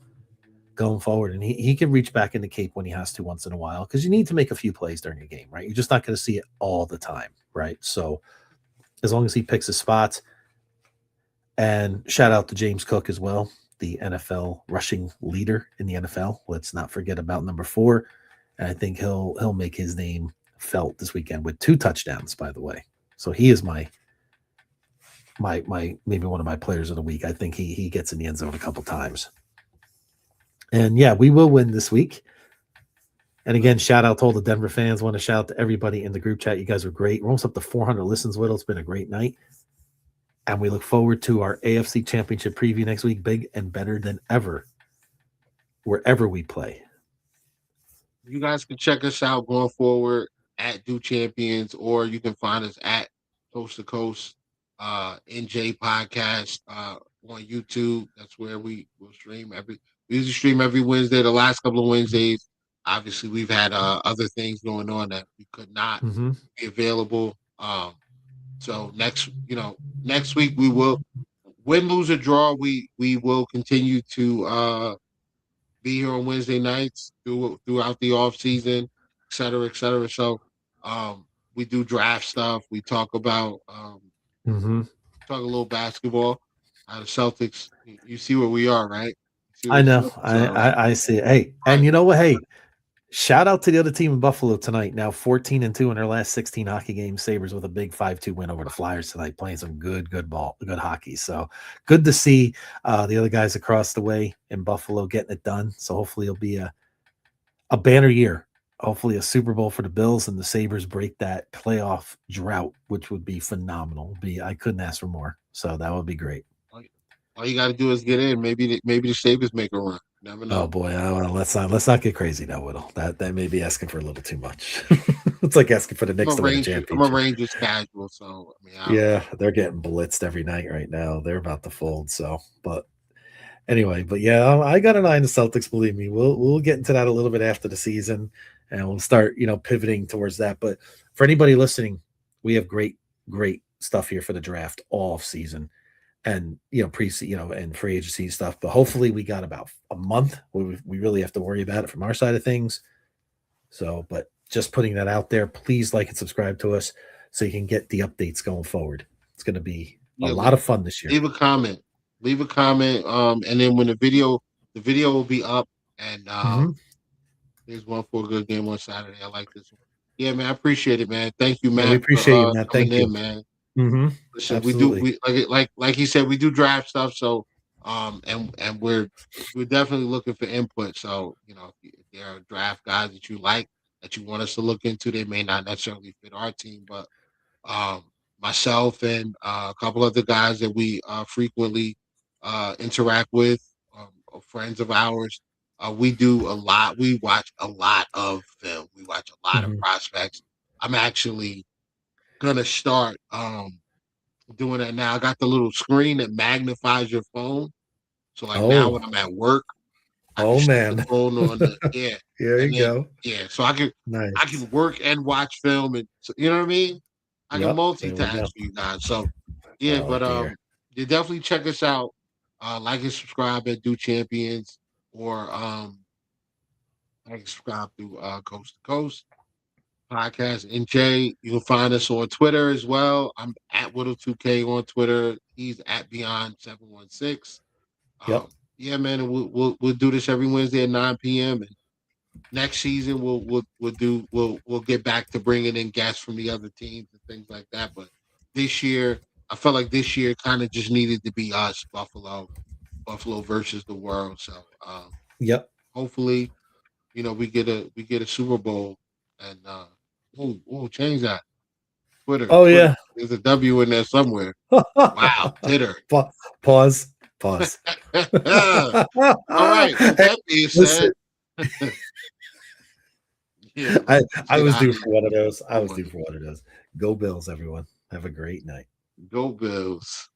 going forward. And he can reach back in the cape when he has to once in a while, because you need to make a few plays during a game, right? You're just not going to see it all the time, right? So as long as he picks his spots. And shout out to James Cook as well, the NFL rushing leader in the NFL. Let's not forget about number 4. And I think he'll make his name felt this weekend with 2 touchdowns, by the way. So he is my maybe one of my players of the week. I think he gets in the end zone a couple times. And yeah, we will win this week. And again, shout out to all the Denver fans. Want to shout out to everybody in the group chat. You guys are great. We're almost up to 400 listens, Whittle. It's been a great night. And we look forward to our AFC Championship preview next week, big and better than ever, wherever we play. You guys can check us out going forward at Do Champions, or you can find us at Coast to Coast NJ Podcast on YouTube. That's where we will stream we usually stream every Wednesday. The last couple of Wednesdays, obviously, we've had other things going on that we could not be available. So next week we will win, lose, or draw. We will continue to be here on Wednesday nights throughout the off season, et cetera, et cetera. So we do draft stuff. We talk about talk a little basketball. The Celtics, you see where we are, right? I know. I see it. Hey, and you know what? Hey, shout out to the other team in Buffalo tonight. Now 14-2 in their last 16 hockey games. Sabres with a big 5-2 win over the Flyers tonight, playing some good hockey. So good to see the other guys across the way in Buffalo getting it done. So hopefully it'll be a banner year. Hopefully a Super Bowl for the Bills and the Sabres break that playoff drought, which would be phenomenal. I couldn't ask for more. So that would be great. All you got to do is get in. Maybe the Sabres make a run. Never know. Oh boy, well, let's not get crazy now, Whittle. That may be asking for a little too much. It's like asking for the Knicks to win a championship. I'm a Rangers casual, so yeah, they're getting blitzed every night right now. They're about to fold. So, but anyway, yeah, I got an eye on the Celtics. Believe me, we'll get into that a little bit after the season, and we'll start pivoting towards that. But for anybody listening, we have great stuff here for the draft all season. And and free agency stuff, but hopefully we got about a month. We really have to worry about it from our side of things. So, but just putting that out there, please like and subscribe to us so you can get the updates going forward. It's going to be a lot of fun this year. Leave a comment, and then when the video will be up, and there's one for a good game on Saturday. I like this one. Yeah, man, I appreciate it, man. Thank you, man. We appreciate you, Matt. Thank you, man. Listen, we like he said, we do draft stuff. So, and we're definitely looking for input. So, if there are draft guys that you like that you want us to look into, they may not necessarily fit our team, but myself and a couple other guys that we frequently interact with, friends of ours, we do a lot. We watch a lot of film. We watch a lot of prospects. I'm actually gonna start doing that now. I got the little screen that magnifies your phone. So now when I'm at work, I can man, the phone on the There you go. Yeah, so I can work and watch film, and you know what I mean. I can multitask for you guys. So you definitely check us out. Like and subscribe at Do Champions, or like and subscribe through Coast to Coast Podcast. And Jay, you can find us on Twitter as well. I'm at Whittle2K on Twitter. He's at Beyond716. Yeah, man, and we'll do this every Wednesday at 9 p.m. And next season we'll get back to bringing in guests from the other teams and things like that. But this year, I felt like this year kind of just needed to be us, Buffalo versus the world. So hopefully, we get a Super Bowl. And change that. Twitter. Yeah. There's a W in there somewhere. Wow, Twitter. Pause. All right. With that being said, I was due for one of those. Go Bills, everyone. Have a great night. Go Bills.